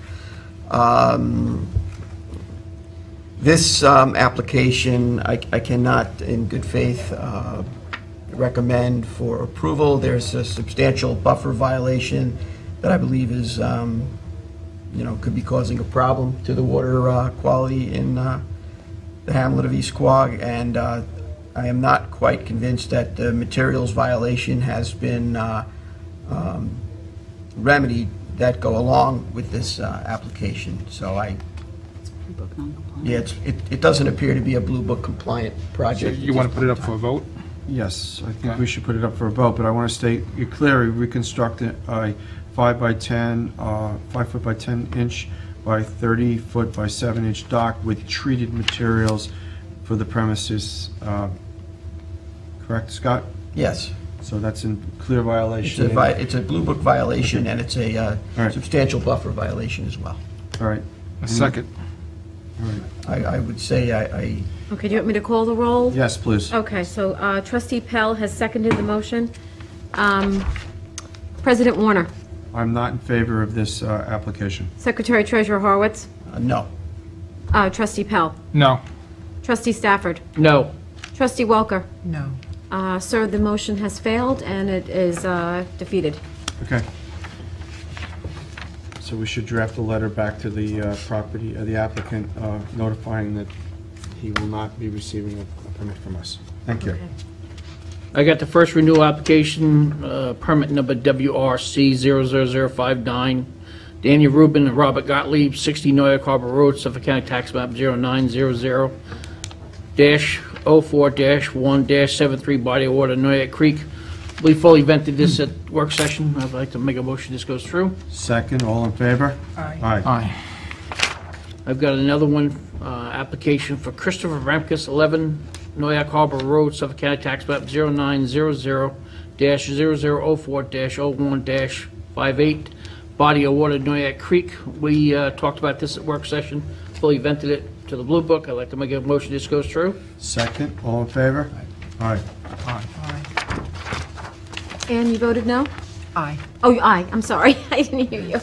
This application, I cannot, in good faith, recommend for approval. There's a substantial buffer violation that I believe is, could be causing a problem to the water quality in the hamlet of East Quogue, and I am not quite convinced that the materials violation has been remedied that go along with this application. So it doesn't appear to be a Blue Book compliant So project. you want to put it up for a vote? Yes, I think we should put it up for a vote, but I want to state, you clearly reconstructed a 5 by 10, 5 foot by 10 inch by 30 foot by 7 inch dock with treated materials for the premises. Correct, Scott? Yes. So that's in clear violation. It's a Blue Book violation, and it's a All right. substantial buffer violation as well. All right. A second. All right. I would say Okay, do you want me to call the roll? Yes, please. Okay, so trustee Pell has seconded the motion. President Warner, I'm not in favor of this application. Secretary Treasurer Horowitz, no. trustee Pell, No. trustee Stafford, No. trustee Welker. No. Sir, the motion has failed and it is defeated. Okay. So we should draft a letter back to the the applicant notifying that he will not be receiving a permit from us. Thank you. I got the first renewal application, permit number WRC 00059. Daniel Rubin and Robert Gottlieb, 60 Noyak Harbor Road, Suffolk County Tax Map 0900-04-1-73, body of water, Noyak Creek. We fully vented this at work session. I'd like to make a motion this goes through. Second, all in favor? Aye. Aye. Aye. I've got another one, application for Christopher Ramkus, 11 Noyak Harbor Road, Suffolk County Tax Map 0900-0004-01-58, body of water, Noyak Creek. We talked about this at work session, fully vented it to the Blue Book. I'd like to make a motion this goes through. Second, all in favor? Aye. Aye. And you voted no? Aye. Oh, aye, I'm sorry, I didn't hear you.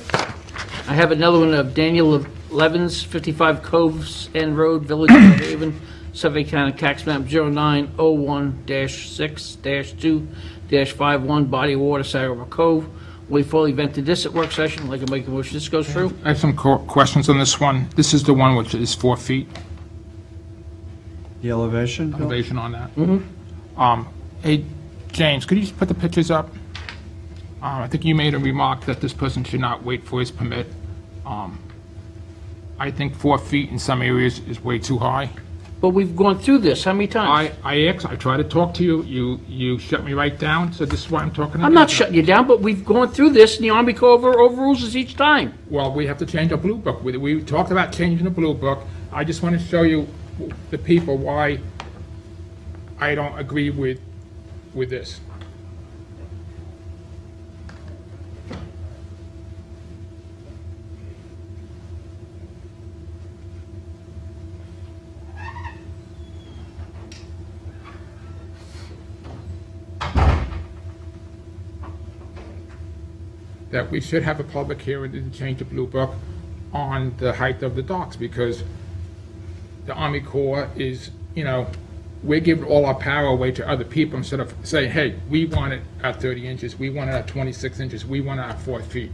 I have another one of Daniel Levens, 55 Coves End Road, Village of New Haven, Suffolk County Tax Map 0901-6-2-51, body of water, Sag Harbor Cove. We fully vented this at work session. I'd like to make a motion this goes through. I have some questions on this one. This is the one which is 4 feet The elevation? Bill? elevation on that. Hey, James, could you just put the pictures up? I think you made a remark that this person should not wait for his permit. I think 4 feet in some areas is way too high. But we've gone through this how many times? I tried to talk to you, you shut me right down, so this is why I'm talking about. I'm not shutting you down, but we've gone through this, and the Army Corps overrules us each time. Well, we have to change our Blue Book. We talked about changing the Blue Book. I just want to show you, the people, why I don't agree with this. That we should have a public hearing to change the Blue Book. on the height of the docks, because the Army Corps is, we're giving all our power away to other people instead of saying, hey, we want it at 30 inches, we want it at 26 inches, we want it at 4 feet.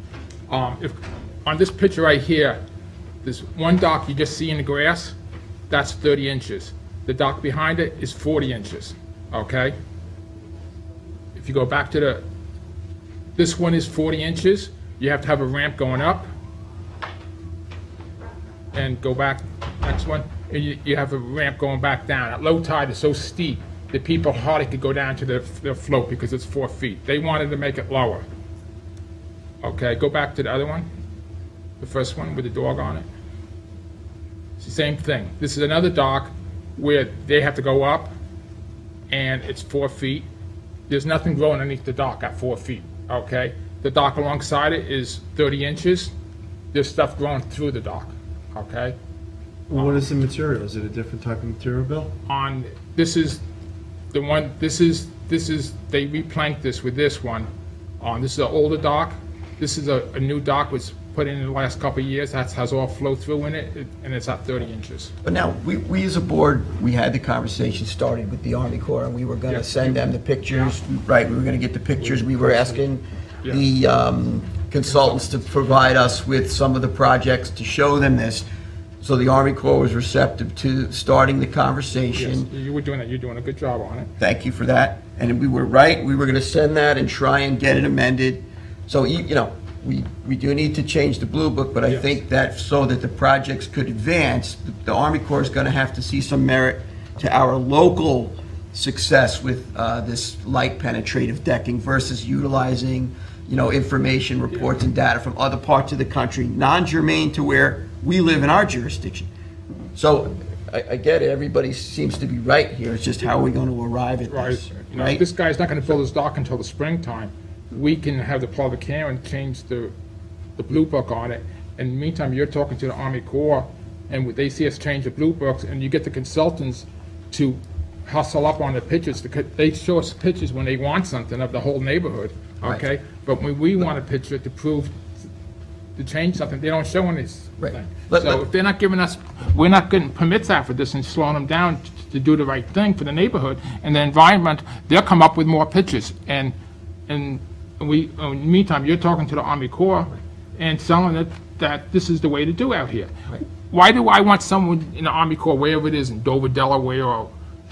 If on this picture right here, there's one dock you just see in the grass, that's 30 inches. The dock behind it is 40 inches, okay? If you go back to this one is 40 inches, you have to have a ramp going up, and go back, next one, and you have a ramp going back down. At low tide, it's so steep that people hardly could go down to the float because it's 4 feet. They wanted to make it lower. Okay, go back to the other one, the first one with the dog on it. It's the same thing. This is another dock where they have to go up, and it's 4 feet. There's nothing growing underneath the dock at 4 feet, okay? The dock alongside it is 30 inches. There's stuff growing through the dock, okay? What is the material? Is it a different type of material, Bill? This is the one, they replanked this with this one. This is an older dock. This is a new dock was put in the last couple of years. That has all flow through in it, and it's at 30 inches. But now, we as a board, we had the conversation started with the Army Corps, and we were going to send them the pictures, right? We were going to get the pictures. We were asking the consultants to provide us with some of the projects to show them this. So the Army Corps was receptive to starting the conversation. Yes, you were doing that. You're doing a good job on it. Thank you for that. And we were right. We were going to send that and try and get it amended. So, we do need to change the Blue Book, but I think that so that the projects could advance, the Army Corps is going to have to see some merit to our local success with this light penetrative decking versus utilizing, information, reports, and data from other parts of the country, non-germane to where we live in our jurisdiction. So I get it. Everybody seems to be right here. It's just how are we going to arrive at this, right? This guy's not going to build his dock until the springtime. We can have the public hearing and change the Blue Book on it. In the meantime, you're talking to the Army Corps, and they see us change the Blue Books, and you get the consultants to hustle up on the pictures. They show us pictures when they want something of the whole neighborhood, okay? Right. But when we want a picture to prove to change something, they don't show anything. Right. So if they're not giving us, we're not getting permits out for this and slowing them down to do the right thing for the neighborhood and the environment, they'll come up with more pictures. And we, in the meantime, you're talking to the Army Corps and telling it that this is the way to do out here. Right. Why do I want someone in the Army Corps, wherever it is, in Dover, Delaware, or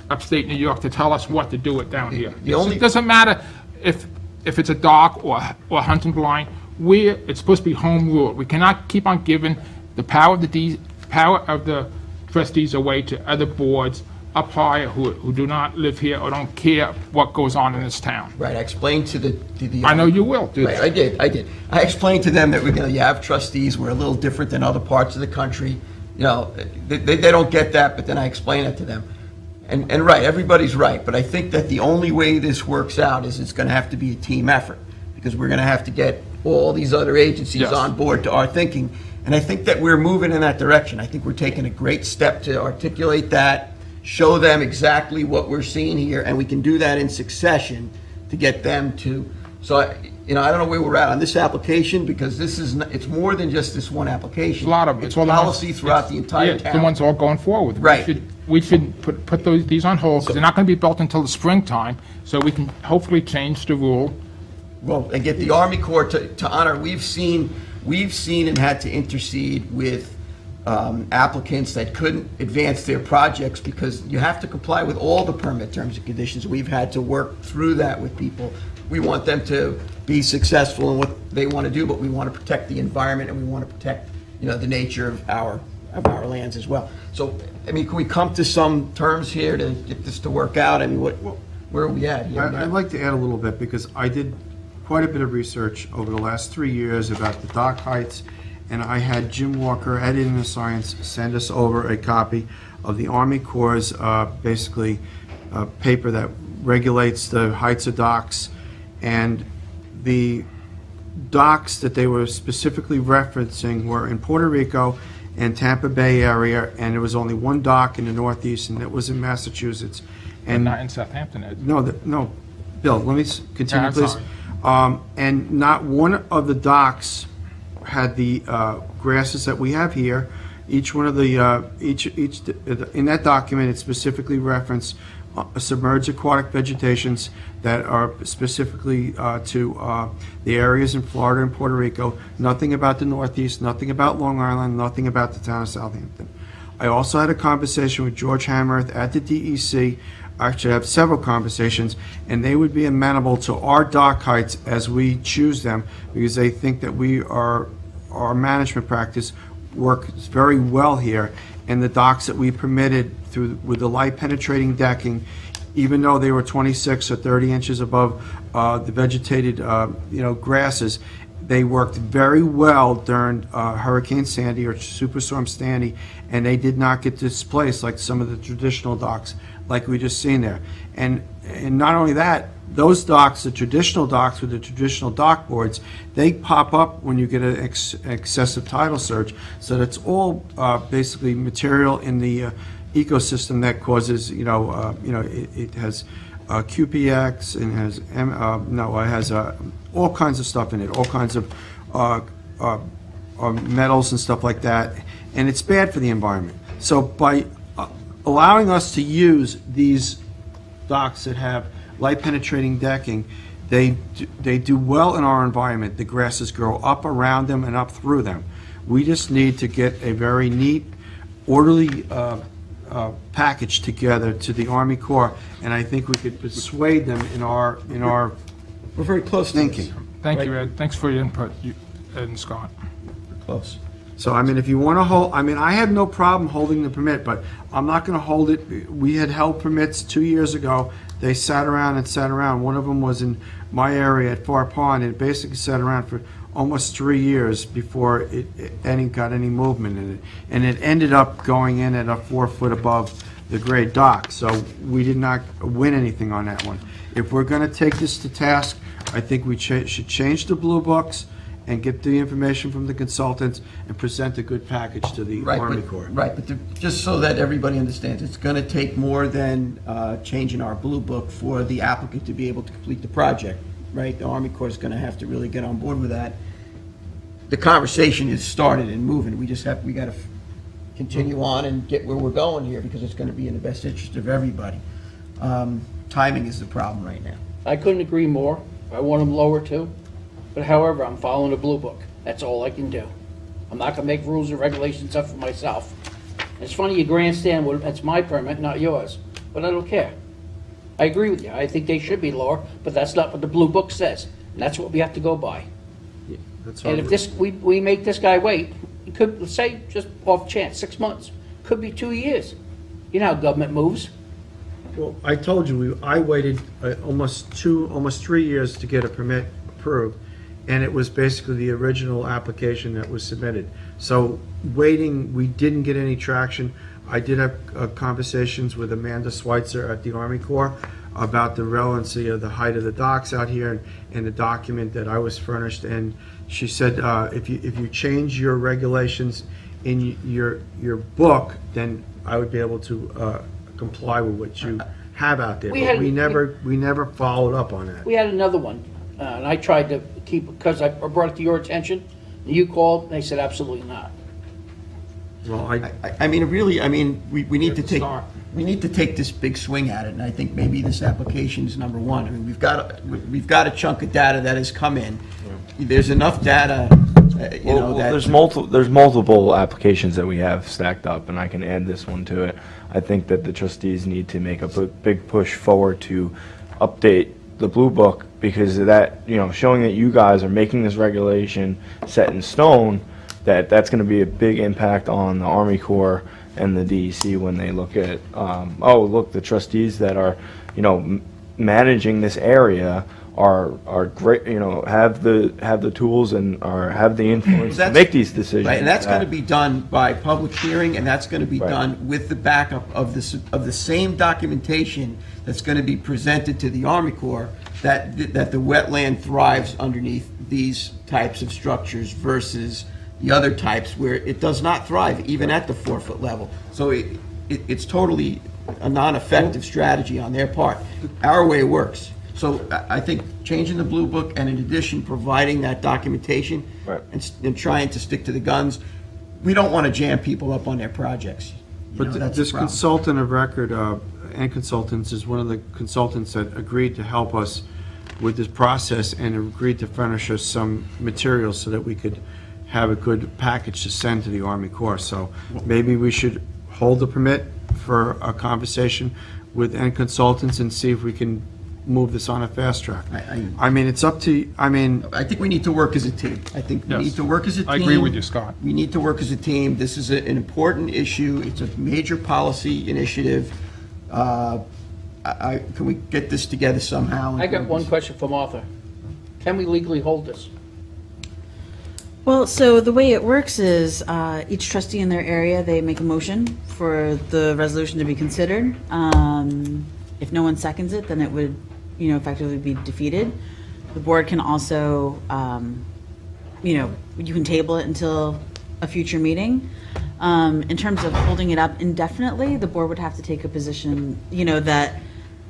upstate New York, to tell us what to do it down here? It doesn't matter if it's a dock or hunting blind. It's supposed to be home rule. We cannot keep on giving the power of the trustees away to other boards up high who do not live here or don't care what goes on in this town. Right, I explained to the I know you will do that. Right, I did. I explained to them that we're going to have trustees. We're a little different than other parts of the country. They don't get that, but then I explain it to them. And right, everybody's right, but I think that the only way this works out is it's going to have to be a team effort, because we're going to have to get all these other agencies on board to our thinking. And I think that we're moving in that direction. I think we're taking a great step to articulate that, show them exactly what we're seeing here, and we can do that in succession to get them to. So, I don't know where we're at on this application, because it's more than just this one application. It's a lot of it's policy throughout the entire town. The ones all going forward. Right. We should put these on hold, because they're not going to be built until the springtime, so we can hopefully change the rule. Well, and get the Army Corps to honor. We've seen and had to intercede with applicants that couldn't advance their projects because you have to comply with all the permit terms and conditions. We've had to work through that with people. We want them to be successful in what they want to do, but we want to protect the environment, and we want to protect, the nature of our lands as well. So, can we come to some terms here to get this to work out? Where are we at here? I'd like to add a little bit, because I did quite a bit of research over the last 3 years about the dock heights, and I had Jim Walker, Editing the Science, send us over a copy of the Army Corps' basically paper that regulates the heights of docks, and the docks that they were specifically referencing were in Puerto Rico and Tampa Bay area, and there was only one dock in the Northeast, and that was in Massachusetts. And not in Southampton, Ed. No, Bill, let me continue, please. And not one of the docks had the grasses that we have here. Each one of the, in that document, it specifically referenced submerged aquatic vegetations that are specifically to the areas in Florida and Puerto Rico. Nothing about the Northeast, nothing about Long Island, nothing about the town of Southampton. I also had a conversation with George Hammerth at the DEC. Actually, I have several conversations, and they would be amenable to our dock heights as we choose them, because they think that our management practice works very well here, and the docks that we permitted with the light penetrating decking, even though they were 26 or 30 inches above the vegetated grasses, they worked very well during Hurricane Sandy or Superstorm Sandy, and they did not get displaced like some of the traditional docks like we just seen there. And not only that, those docks, the traditional docks with the traditional dock boards, they pop up when you get an excessive tidal surge. So that's all basically material in the ecosystem that causes, it has QPX and it has all kinds of stuff in it, all kinds of metals and stuff like that, and it's bad for the environment. So by allowing us to use these docks that have light penetrating decking, they do well in our environment. The grasses grow up around them and up through them. We just need to get a very neat, orderly package together to the Army Corps, and I think we could persuade them in our We're very close to thinking. this. Thank you, Ed. Thanks for your input, Ed and Scott. We're close. So, I mean, if you want to hold, I mean, I have no problem holding the permit, but I'm not going to hold it. We had held permits 2 years ago. They sat around and sat around. One of them was in my area at Far Pond, and it basically sat around for almost 3 years before it got any movement in it. And it ended up going in at a 4 foot above the grade dock. So we did not win anything on that one. If we're going to take this to task, I think we should change the blue books and get the information from the consultants and present a good package to the Army Corps. Right, but just so that everybody understands, it's going to take more than changing our blue book for the applicant to be able to complete the project, right? The Army Corps is going to have to really get on board with that. The conversation is started and moving. We got to continue on and get where we're going here, because it's going to be in the best interest of everybody. Timing is the problem right now. I couldn't agree more. I want them lower too. But however, I'm following the blue book. That's all I can do. I'm not going to make rules and regulations up for myself. It's funny you grandstand, well, that's my permit, not yours. But I don't care. I agree with you. I think they should be lower, but that's not what the blue book says. And that's what we have to go by. And if we make this guy wait, it could, let's say, just off chance, 6 months. Could be 2 years. You know how government moves. Well, I told you, I waited almost 3 years to get a permit approved, and it was basically the original application that was submitted. So waiting, we didn't get any traction. I did have conversations with Amanda Schweitzer at the Army Corps about the relevancy of the height of the docks out here and the document that I was furnished, and she said if you change your regulations in your book, then I would be able to comply with what you have out there. But we never followed up on that. We had another one, and I tried to keep, because I brought it to your attention, and you called, and they said absolutely not. Well, I mean, really, we need to take this big swing at it, and I think maybe this application is number one. I mean, we've got a chunk of data that has come in. There's enough data, that there's multiple applications that we have stacked up, and I can add this one to it. I think that the trustees need to make a big push forward to update the blue book, because of that, showing that you guys are making this regulation set in stone, that's going to be a big impact on the Army Corps and the DEC when they look at, the trustees that are, managing this area are great, have the tools and have the influence to make these decisions. Right, and that's going to be done by public hearing, and that's going to be done with the backup of the same documentation that's going to be presented to the Army Corps, that the wetland thrives underneath these types of structures versus the other types where it does not thrive even at the 4 foot level. So it's totally a non-effective strategy on their part. Our way works. So I think changing the Blue Book and in addition, providing that documentation Right. and trying to stick to the guns, we don't want to jam people up on their projects. You know, But that's a this problem. consultant of record, and consultants, is one of the consultants that agreed to help us with this process and agreed to furnish us some materials so that we could have a good package to send to the Army Corps. So maybe we should hold the permit for a conversation with end consultants and see if we can move this on a fast track. I mean, it's up to, I think we need to work as a team. I think we Yes. need to work as a team. I agree with you, Scott. We need to work as a team. This is an important issue. It's a major policy initiative. Can we get this together somehow? I got one question for Martha. Can we legally hold this? Well, so the way it works is each trustee in their area, they make a motion for the resolution to be considered. If no one seconds it, then it would, effectively be defeated. The board can also, you can table it until a future meeting. In terms of holding it up indefinitely, the board would have to take a position, that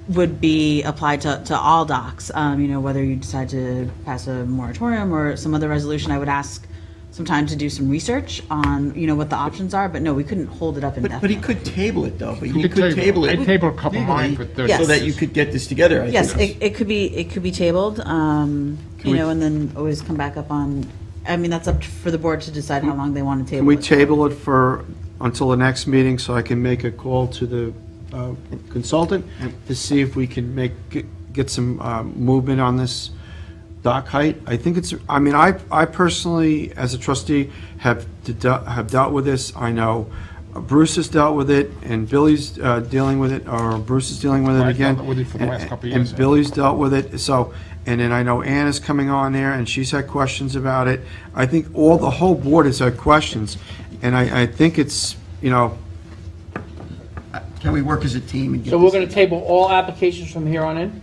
would be applied to all docks. Whether you decide to pass a moratorium or some other resolution, I would ask some time to do some research on, what the options are, but no, we couldn't hold it up indefinitely. But he could table it, though. But He could table it. I'd table a couple mine for 30 so that you could get this together. I Yes, think. it could be tabled, and then always come back up on, that's up for the board to decide how long they want to table can we it. table it until the next meeting so I can make a call to the consultant to see if we can get some movement on this dock height? I think it's, I personally, as a trustee, have dealt with this. I know Bruce has dealt with it, and Billy's dealing with it, or Bruce is dealing with it I've again. dealt with it for the last couple of years, And Billy's dealt with it, so, and then I know Anna's coming on there, and she's had questions about it. I think the whole board has had questions, and I think it's, Can we work as a team and get So we're this? going to table all applications from here on in?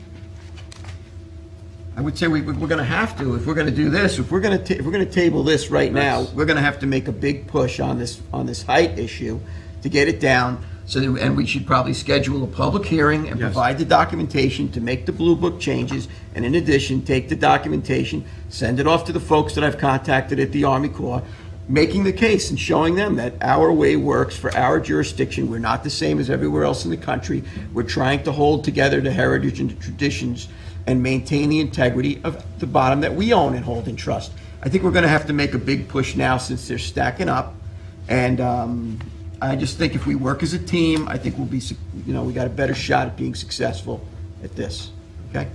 I would say we're going to have to, if we're going to do this, if we're going to table this right now, we're going to have to make a big push on this height issue to get it down. And we should probably schedule a public hearing and provide the documentation to make the Blue Book changes. And in addition, take the documentation, send it off to the folks that I've contacted at the Army Corps, making the case and showing them that our way works for our jurisdiction. We're not the same as everywhere else in the country. We're trying to hold together the heritage and the traditions and maintain the integrity of the bottom that we own and hold in trust. I think we're going to have to make a big push now since they're stacking up. And I just think if we work as a team, I think we'll be, we got a better shot at being successful at this. Okay?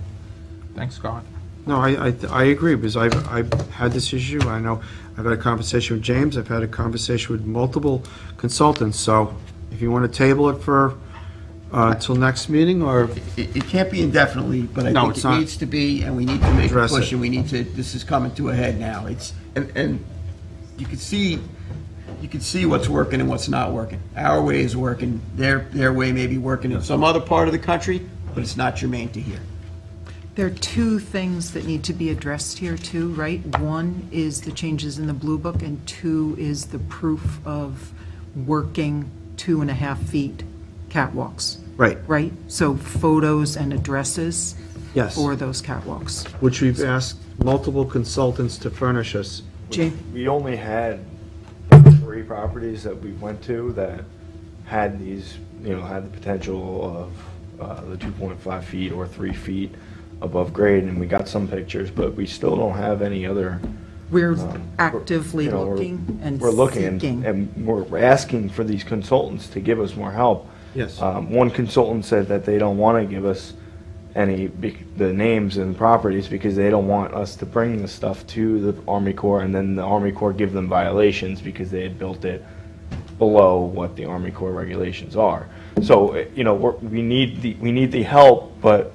Thanks, Scott. No, I agree, because I've had this issue. I know I've had a conversation with James, I've had a conversation with multiple consultants, so if you want to table it for till next meeting, or? It can't be indefinitely, but I think it needs to be, and we need to make a Address push, it. and we need to, this is coming to a head now. And you can see what's working and what's not working. Our way is working, their way may be working in some other part of the country, but it's not germane to here. There are two things that need to be addressed here too, right? One is the changes in the Blue Book, and two is the proof of working 2.5 feet catwalks. Right. Right? So photos and addresses Yes. for those catwalks. Which we've asked multiple consultants to furnish us. Jane? We only had 3 properties that we went to that had these, had the potential of the 2.5 feet or 3 feet above grade, and we got some pictures, but we still don't have any other. We're actively looking and We're looking, seeking. and we're asking for these consultants to give us more help. Yes. One consultant said that they don't want to give us the names and properties because they don't want us to bring the stuff to the Army Corps, and then the Army Corps give them violations because they had built it below what the Army Corps regulations are. So, we need the help, but.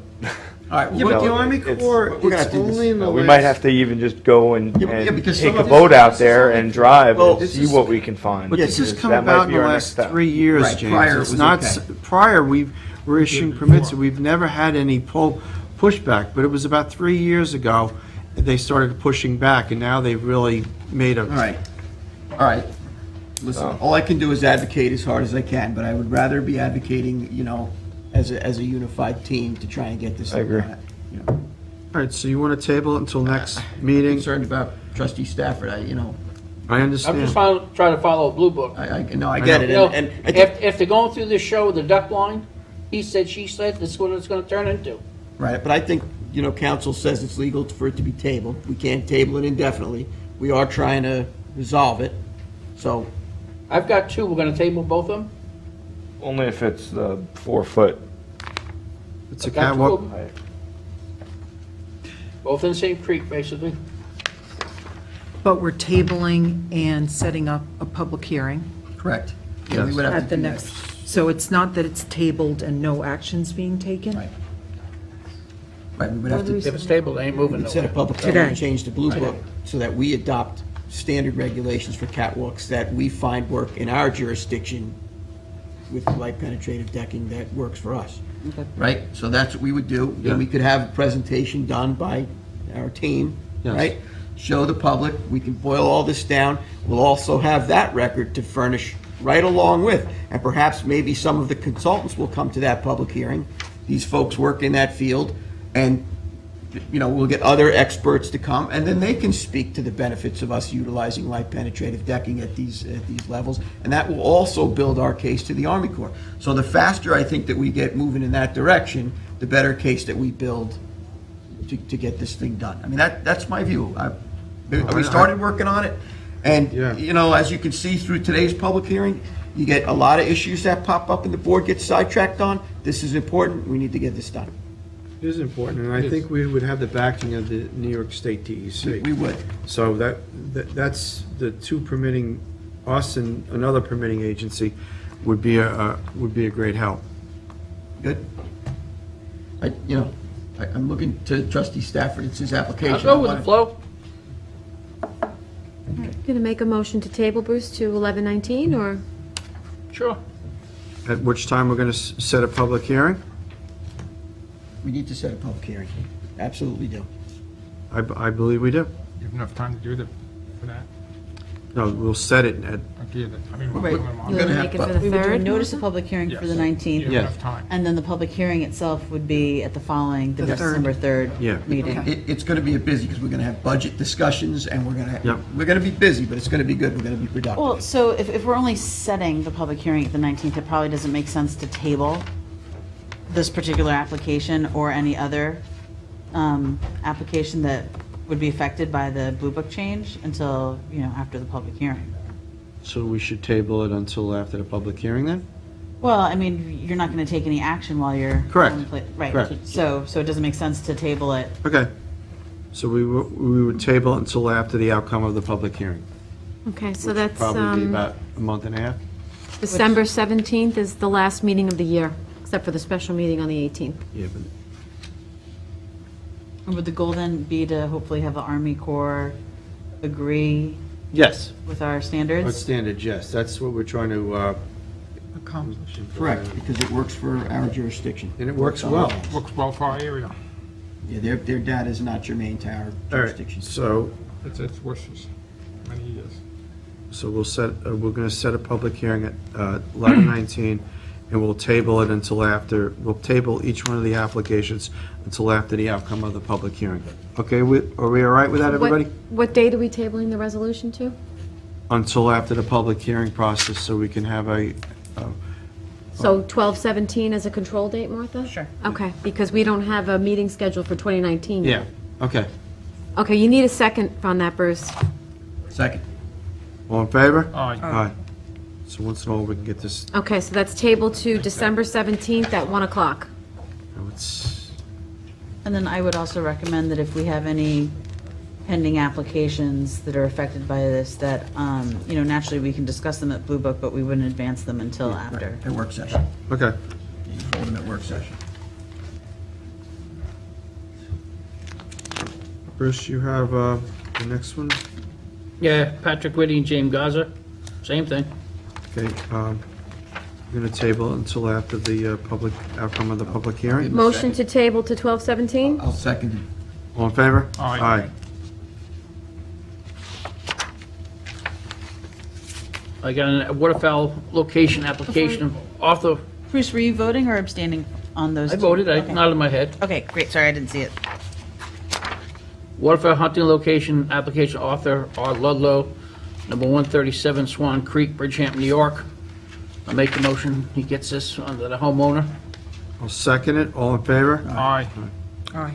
All right, Yeah, but the Army Corps, it's only in the We last... might have to even just go and because take some a of boat this- out there and drive and this see is- what we can find. But this has because come that might about in be the our last next step. 3 years, Right, James. prior it It's was not okay. prior, we're issuing permits, and we've never had any pushback, but it was about 3 years ago they started pushing back, and now they've really made a... All right. Listen, all I can do is advocate as hard as I can, but I would rather be advocating, as a unified team to try and get this. I agree. All right, so you want to table it until next meeting? Concerned about trustee Stafford, I I'm understand. just trying to follow a blue book. I get it. You know, And I think- if they're going through this show with the duck line, he said, she said, this is what it's gonna turn into. Right, but I think, council says it's legal for it to be tabled. We can't table it indefinitely. We are trying to resolve it, so. I've got two, we're gonna table both of them? Only if it's the 4-foot. It's a I've got two catwalk. of them. Both in the same creek, basically. But we're tabling and setting up a public hearing Correct. Yeah, we would have to at the do that. next, so it's not that it's tabled and no action's being taken? Right. Right, we would have to If it's tabled, they ain't moving set a nowhere. public hearing and Today. change the blue book so that we adopt standard regulations for catwalks that we find work in our jurisdiction with light penetrative decking that works for us. Right? So that's what we would do. Yeah. And we could have a presentation done by our team, Yes. right? Show the public, we can boil all this down. We'll also have that record to furnish right along with. And perhaps maybe some of the consultants will come to that public hearing. These folks work in that field, and we'll get other experts to come, and then they can speak to the benefits of us utilizing light penetrative decking at these levels, and that will also build our case to the Army Corps. So the faster I think that we get moving in that direction, the better case that we build to get this thing done. I mean, that's my view. We started working on it, and, Yeah. as you can see through today's public hearing, you get a lot of issues that pop up and the board gets sidetracked on. This is important. We need to get this done. It is important, and I think we would have the backing of the New York State DEC. We would. So that's the two permitting, us and another permitting agency would be a great help. Good. I'm looking to trustee Stafford. It's his application. I'll go with the flow. Going to make a motion to table, Bruce, to 11:19, or? Sure. At which time we're going to set a public hearing? We need to set a public hearing. Absolutely do. I believe we do. You have enough time to do for that? No, we'll set it at, Okay, I mean, Wait, we're you're You gonna want to have make it pu- for the We would do a 3rd? notice of public hearing for the Yes. 19th. you Yeah. have enough time. And then the public hearing itself would be at the following, the The third. December 3rd Yeah. meeting. It's going to be a busy because we're going to have budget discussions and Yep. we're going to be busy, but it's going to be good. We're going to be productive. Well, so if we're only setting the public hearing at the 19th, it probably doesn't make sense to table this particular application or any other application that would be affected by the Blue Book change until, after the public hearing. so we should table it until after the public hearing then? Well, I mean, you're not going to take any action while you're. Correct. Right. Correct. So it doesn't make sense to table it. Okay. So we would table it until after the outcome of the public hearing. Okay, so which would that's probably be about a month and a half. December 17th is the last meeting of the year, except for the special meeting on the 18th. Yeah, but And would the goal then be to hopefully have the Army Corps agree yes, with our our standards? standard, yes. That's what we're trying to Accomplish. Correct, because it works for our jurisdiction. And it works well. Works well for our area. Yeah, their data is not germane to our All right, jurisdiction. so It's worse many years. we're going to set a public hearing at 11:19, and we'll table it until after, we'll table each one of the applications until after the outcome of the public hearing. Okay, are we all right with that, everybody? What date are we tabling the resolution to? Until after the public hearing process, so we can have So 12/17 as a control date, Martha? Sure. Okay, because we don't have a meeting scheduled for 2019. yeah, okay. Okay, you need a second on that, Bruce. Second. All in favor? Aye. Aye. So once in a while, we can get this, Okay, so that's table to December 17th at 1 o'clock. it's, And then I would also recommend that if we have any pending applications that are affected by this, that, naturally we can discuss them at Blue Book, but we wouldn't advance them until after. At work session. okay. You hold them at work session. Bruce, you have the next one? Yeah, Patrick Whitty and James Gaza, same thing. Okay, we're going to table it until after the public, outcome of the public hearing. Motion to table to 12/17? I'll second it. All in favor? Aye. I got a waterfowl location application off the, Bruce, were you voting or abstaining? on those? I voted, I Okay. nodded my head. Okay, great, sorry, I didn't see it. Waterfowl hunting location, application author R. Ludlow, number 137 Swan Creek, Bridgehampton, New York. I'll make the motion, he gets this under the homeowner. I'll second it. All in favor? Aye. Aye.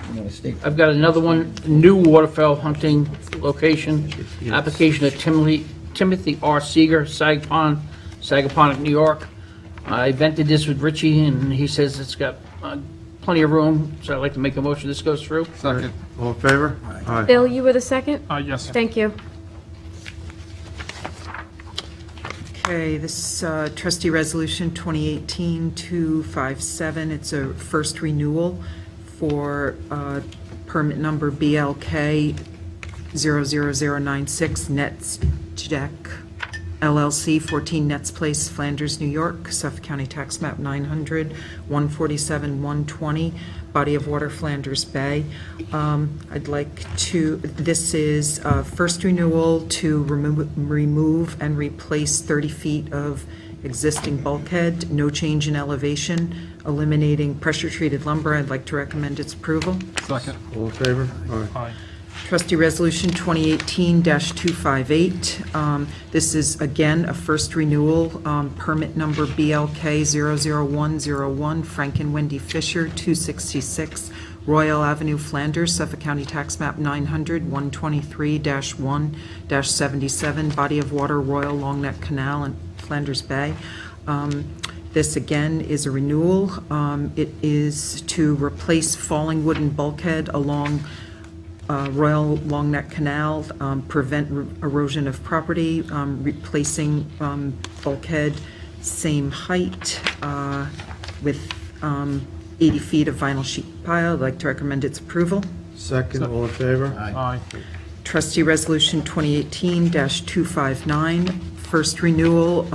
I'm gonna state I've got another one, new waterfowl hunting location, application of Timothy R. Seeger, Sagaponack, New York. I vented this with Richie, and he says it's got plenty of room, so I'd like to make a motion this goes through. Second. All in favor? Aye. Bill, you were the second? Yes. Thank you. Okay, this trustee resolution 2018-257, it's a first renewal for permit number BLK 00096, Nets Deck LLC, 14 Nets Place, Flanders, New York, Suffolk County Tax Map 900, 147-120, body of water, Flanders Bay. I'd like to, this is first renewal to remove and replace 30 feet of existing bulkhead, no change in elevation, eliminating pressure-treated lumber. I'd like to recommend its approval. Second. All in favor? Aye. Aye. Trustee Resolution 2018-258. This is, again, a first renewal, permit number BLK 00101, Frank and Wendy Fisher, 266 Royal Avenue, Flanders, Suffolk County Tax Map 900, 123-1-77, body of water, Royal Long Neck Canal and Flanders Bay. This, again, is a renewal. It is to replace falling wooden bulkhead along Royal Long Neck Canal, prevent erosion of property, replacing bulkhead same height with 80 feet of vinyl sheet pile. I'd like to recommend its approval. Second. All in favor? Aye. Trustee Resolution 2018-259, first renewal,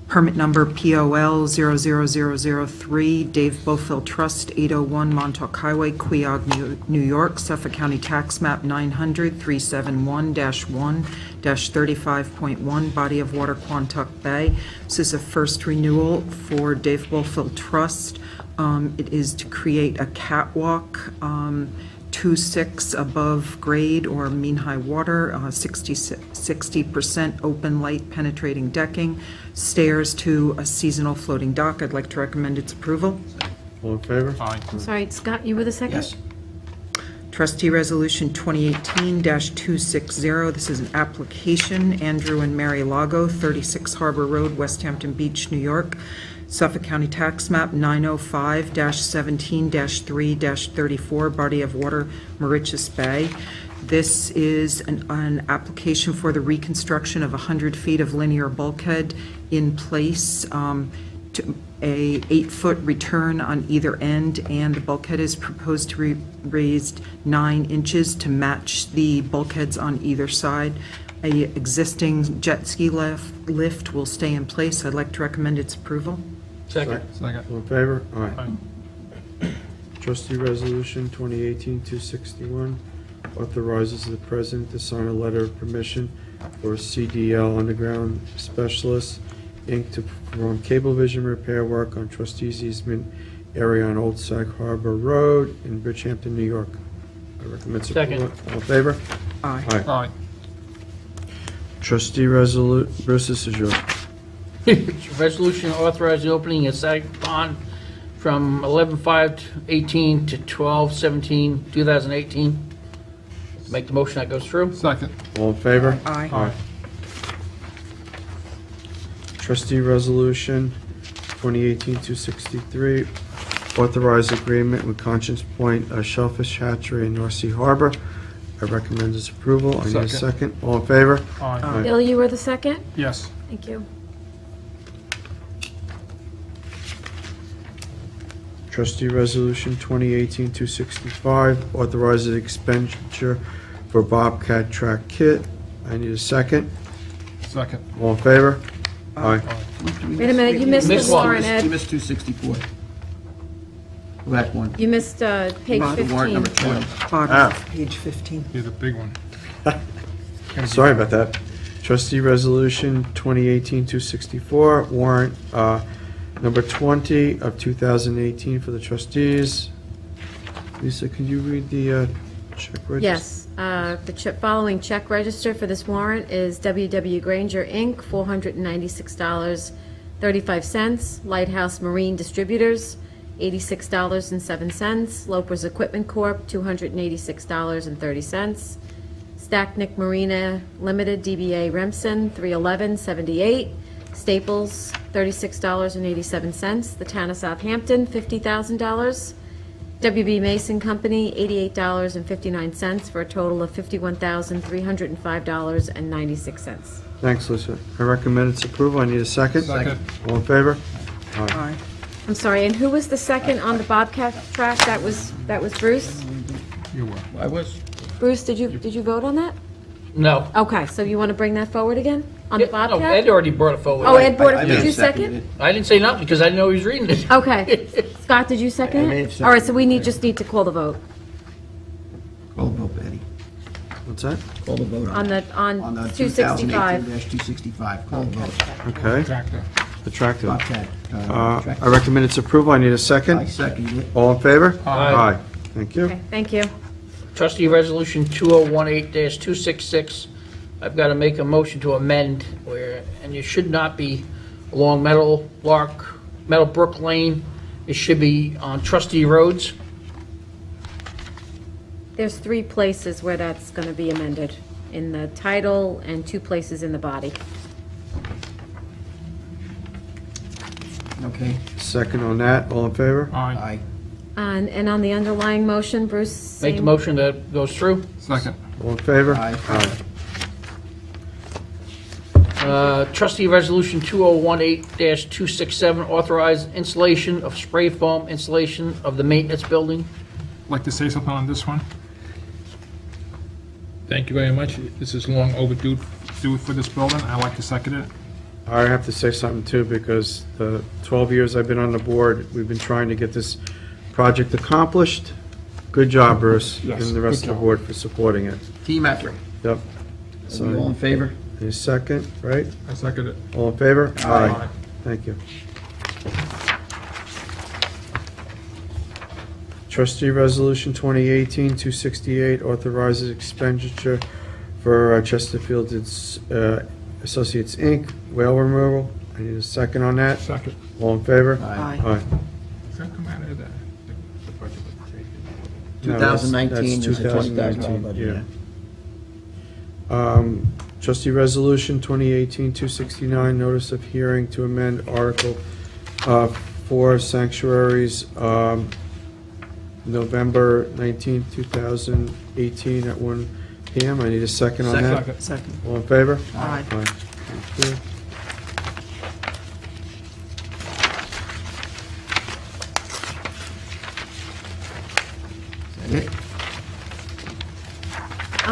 permit number POL 00003, Dave Bofill Trust, 801 Montauk Highway, Queog, New York, Suffolk County Tax Map 900, 371-1-35.1, body of water, Quantuck Bay. This is a first renewal for Dave Bofill Trust. It is to create a catwalk, 2.6 above grade or mean high water, 60% open light penetrating decking, stairs to a seasonal floating dock. I'd like to recommend its approval. All in favor? Aye. Sorry, Scott, you were the second? yes. Trustee Resolution 2018-260, this is an application, Andrew and Mary Lago, 36 Harbor Road, West Hampton Beach, New York, Suffolk County Tax Map 905-17-3-34, body of water, Mauritius Bay. This is an application for the reconstruction of 100 feet of linear bulkhead in place, to a 8-foot return on either end, and the bulkhead is proposed to be raised 9 inches to match the bulkheads on either side. A existing jet ski lift will stay in place. I'd like to recommend its approval. Second. Second. All in favor? Aye. Aye. Trustee Resolution 2018-261 authorizes the President to sign a letter of permission for CDL Underground Specialists, Inc. to perform cablevision repair work on Trustees easement area on Old Sag Harbor Road in Bridgehampton, New York. I recommend support. Second. All in favor? Aye. Aye. Trustee Bruce, this is yours. Resolution authorizing opening a Sag Pond from 11/5/18 to 12/17/2018. Make the motion that goes through. Second. All in favor? Aye. Aye. Trustee Resolution 2018-263, authorize agreement with Conscience Point, a shellfish hatchery in North Sea Harbor. I recommend its approval. I need a Second. second. All in favor? Aye. Bill, you were the second? Yes. Thank you. Trustee Resolution 2018-265, authorizes expenditure for Bobcat Track Kit. I need a second. Second. All in favor? Aye. Wait a minute, you missed the Missed one. warrant, You Ed. missed 264. Go back one. You missed page Warrant number 15. 12. Bottom Ah. of page 15. You're the big one. Sorry about that. Trustee Resolution 2018-264, warrant Number 20 of 2018 for the trustees. Lisa, can you read the check register? Yes, following check register for this warrant is W.W. Granger, Inc., $496.35. Lighthouse Marine Distributors, $86.07. Lopers Equipment Corp., $286.30. Stacknick Marina Limited, DBA Remsen, $311.78. Staples, $36.87. The Town of Southampton, $50,000. WB Mason Company, $88.59, for a total of $51,305.96. Thanks, Lisa. I recommend its approval. I need a second. Second. All in favor? Aye. I'm sorry, and who was the second on the Bobcat track? That was Bruce? You were. I was. Bruce, did you vote on that? No. Okay, so you want to bring that forward again? On the No, Bobcat? Ed already brought it forward. Oh, Ed brought I it, may did you have seconded second? I didn't say nothing because I didn't know he was reading it. Okay. Scott, did you second I may it? have All right, so seconded we it. just need to call the vote. Call the vote, Betty. What's that? Call the vote On the, on On the 265. 2018-265. Call the vote. Okay. Tractor. The tractor. Bobcat. I recommend its approval. I need a second. I second it. All in favor? Aye. Thank you. Okay, thank you. Trustee Resolution 2018-266. I've got to make a motion to amend where, and it should not be along Meadowbrook Lane. It should be on trustee roads. There's 3 places where that's going to be amended, in the title and 2 places in the body. Okay. Second on that. All in favor? Aye. Aye. And on the underlying motion, Bruce? Make the same- motion that goes through. Second. All in favor? Aye. Trustee Resolution 2018-267, authorize installation of spray foam insulation of the maintenance building. Like to say something on this one? Thank you very much. This is long overdue for this building. I like to second it. I have to say something too, because the 12 years I've been on the board, we've been trying to get this project accomplished. Good job, Bruce, Yes, and the rest good of the job. board for supporting it. Team effort. Yep. Are we So, all in favor? any second, right? I second it. All in favor? Aye. Thank you. Trustee Resolution 2018-268 authorizes expenditure for Chesterfield Associates, Inc., whale removal. I need a second on that. Second. All in favor? Aye. Aye. Does that come out of the budget? 2019 That's is the 2019 2019, budget, yeah. Trustee Resolution 2018-269, notice of hearing to amend Article 4 sanctuaries, November 19, 2018 at 1 PM. I need a second on that. Second. Second. All in favor? Aye. Thank you. Is that it?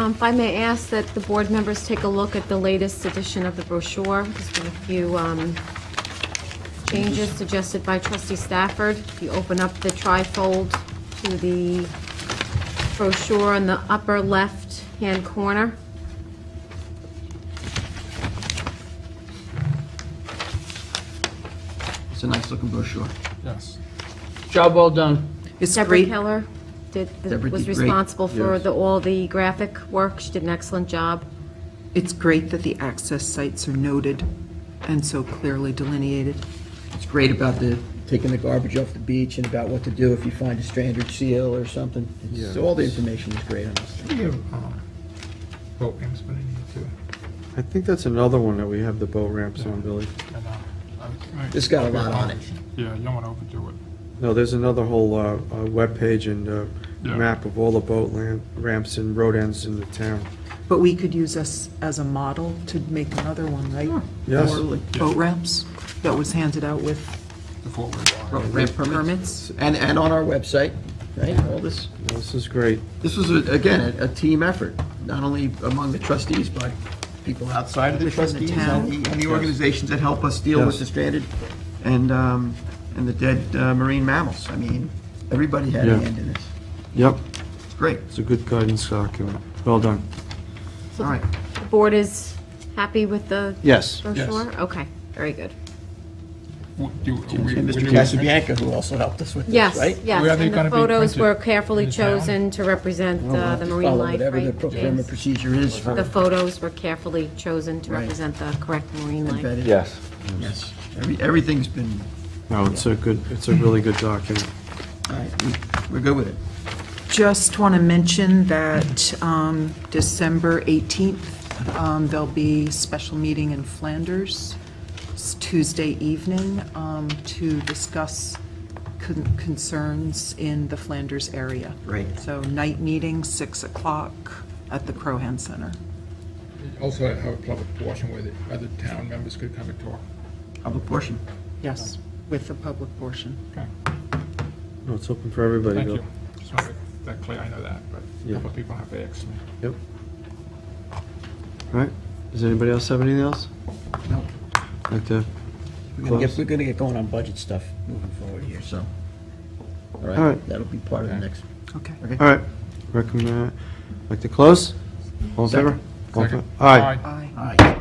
If I may ask that the board members take a look at the latest edition of the brochure. There's been a few changes suggested by trustee Stafford. If you open up the trifold to the brochure in the upper left-hand corner. It's a nice looking brochure. Yes. Job well done. It's Deborah great. Keller Deborah was did great. responsible for Yes. all the graphic work. She did an excellent job. It's great that the access sites are noted and so clearly delineated. It's great about taking the garbage off the beach and about what to do if you find a stranded seal or something. Yeah. So all the information is great on this. We have boat ramps, but I need to. I think that's another one that we have the boat ramps on, Billy. I know. This got a lot on it. Yeah, you don't want to overdo it. No, there's another whole webpage and Yeah. map of all the boat ramps and road ends in the town. But we could use this as a model to make another one, right? Yes. Absolutely. Boat ramps that was handed out with The four-way bar. Ramp permits. And on our website, right, all this. This is great. This was, again, a team effort, not only among the trustees, but people outside of the Within the trustees town. and the organizations that help us deal with Yes. the stranded and the dead marine mammals. I mean, everybody had a Yeah. hand in this. Yep, It's great. it's a good guidance document. Well done. So All right. the board is happy with the Yes. brochure? Okay, very good. And Mr. Casabianca, who also helped us with this, Yes, right? yes, Where are they and the gonna be photos printed? were carefully In the town? chosen to represent the marine Follow life, whatever the right, procurement James? procedure is for The photos were carefully chosen to Right. represent the correct marine life. embedded. Yes. Yes. Everything's been, No, it's a really good document. all right, we're good with it. Just want to mention that December 18th, there'll be special meeting in Flanders. It's Tuesday evening to discuss concerns in the Flanders area. Right. So night meeting, 6 o'clock at the Crohan Center. Also have a public portion where the other town members could come and talk. Public portion. Yes, with the public portion. Okay, No, it's open for everybody, thank Bill. you. Just wanted that clear, I know that, but a Yeah. couple of people have asked me. Yep. All right, does anybody else have anything else? No. Like to We're close? gonna get going on budget stuff moving forward here, so. All All right, right. that'll be part of the next. Okay. Okay. All right, recommend, like to close? All in favor? All in Second. fa- Aye. Aye. Aye. Aye.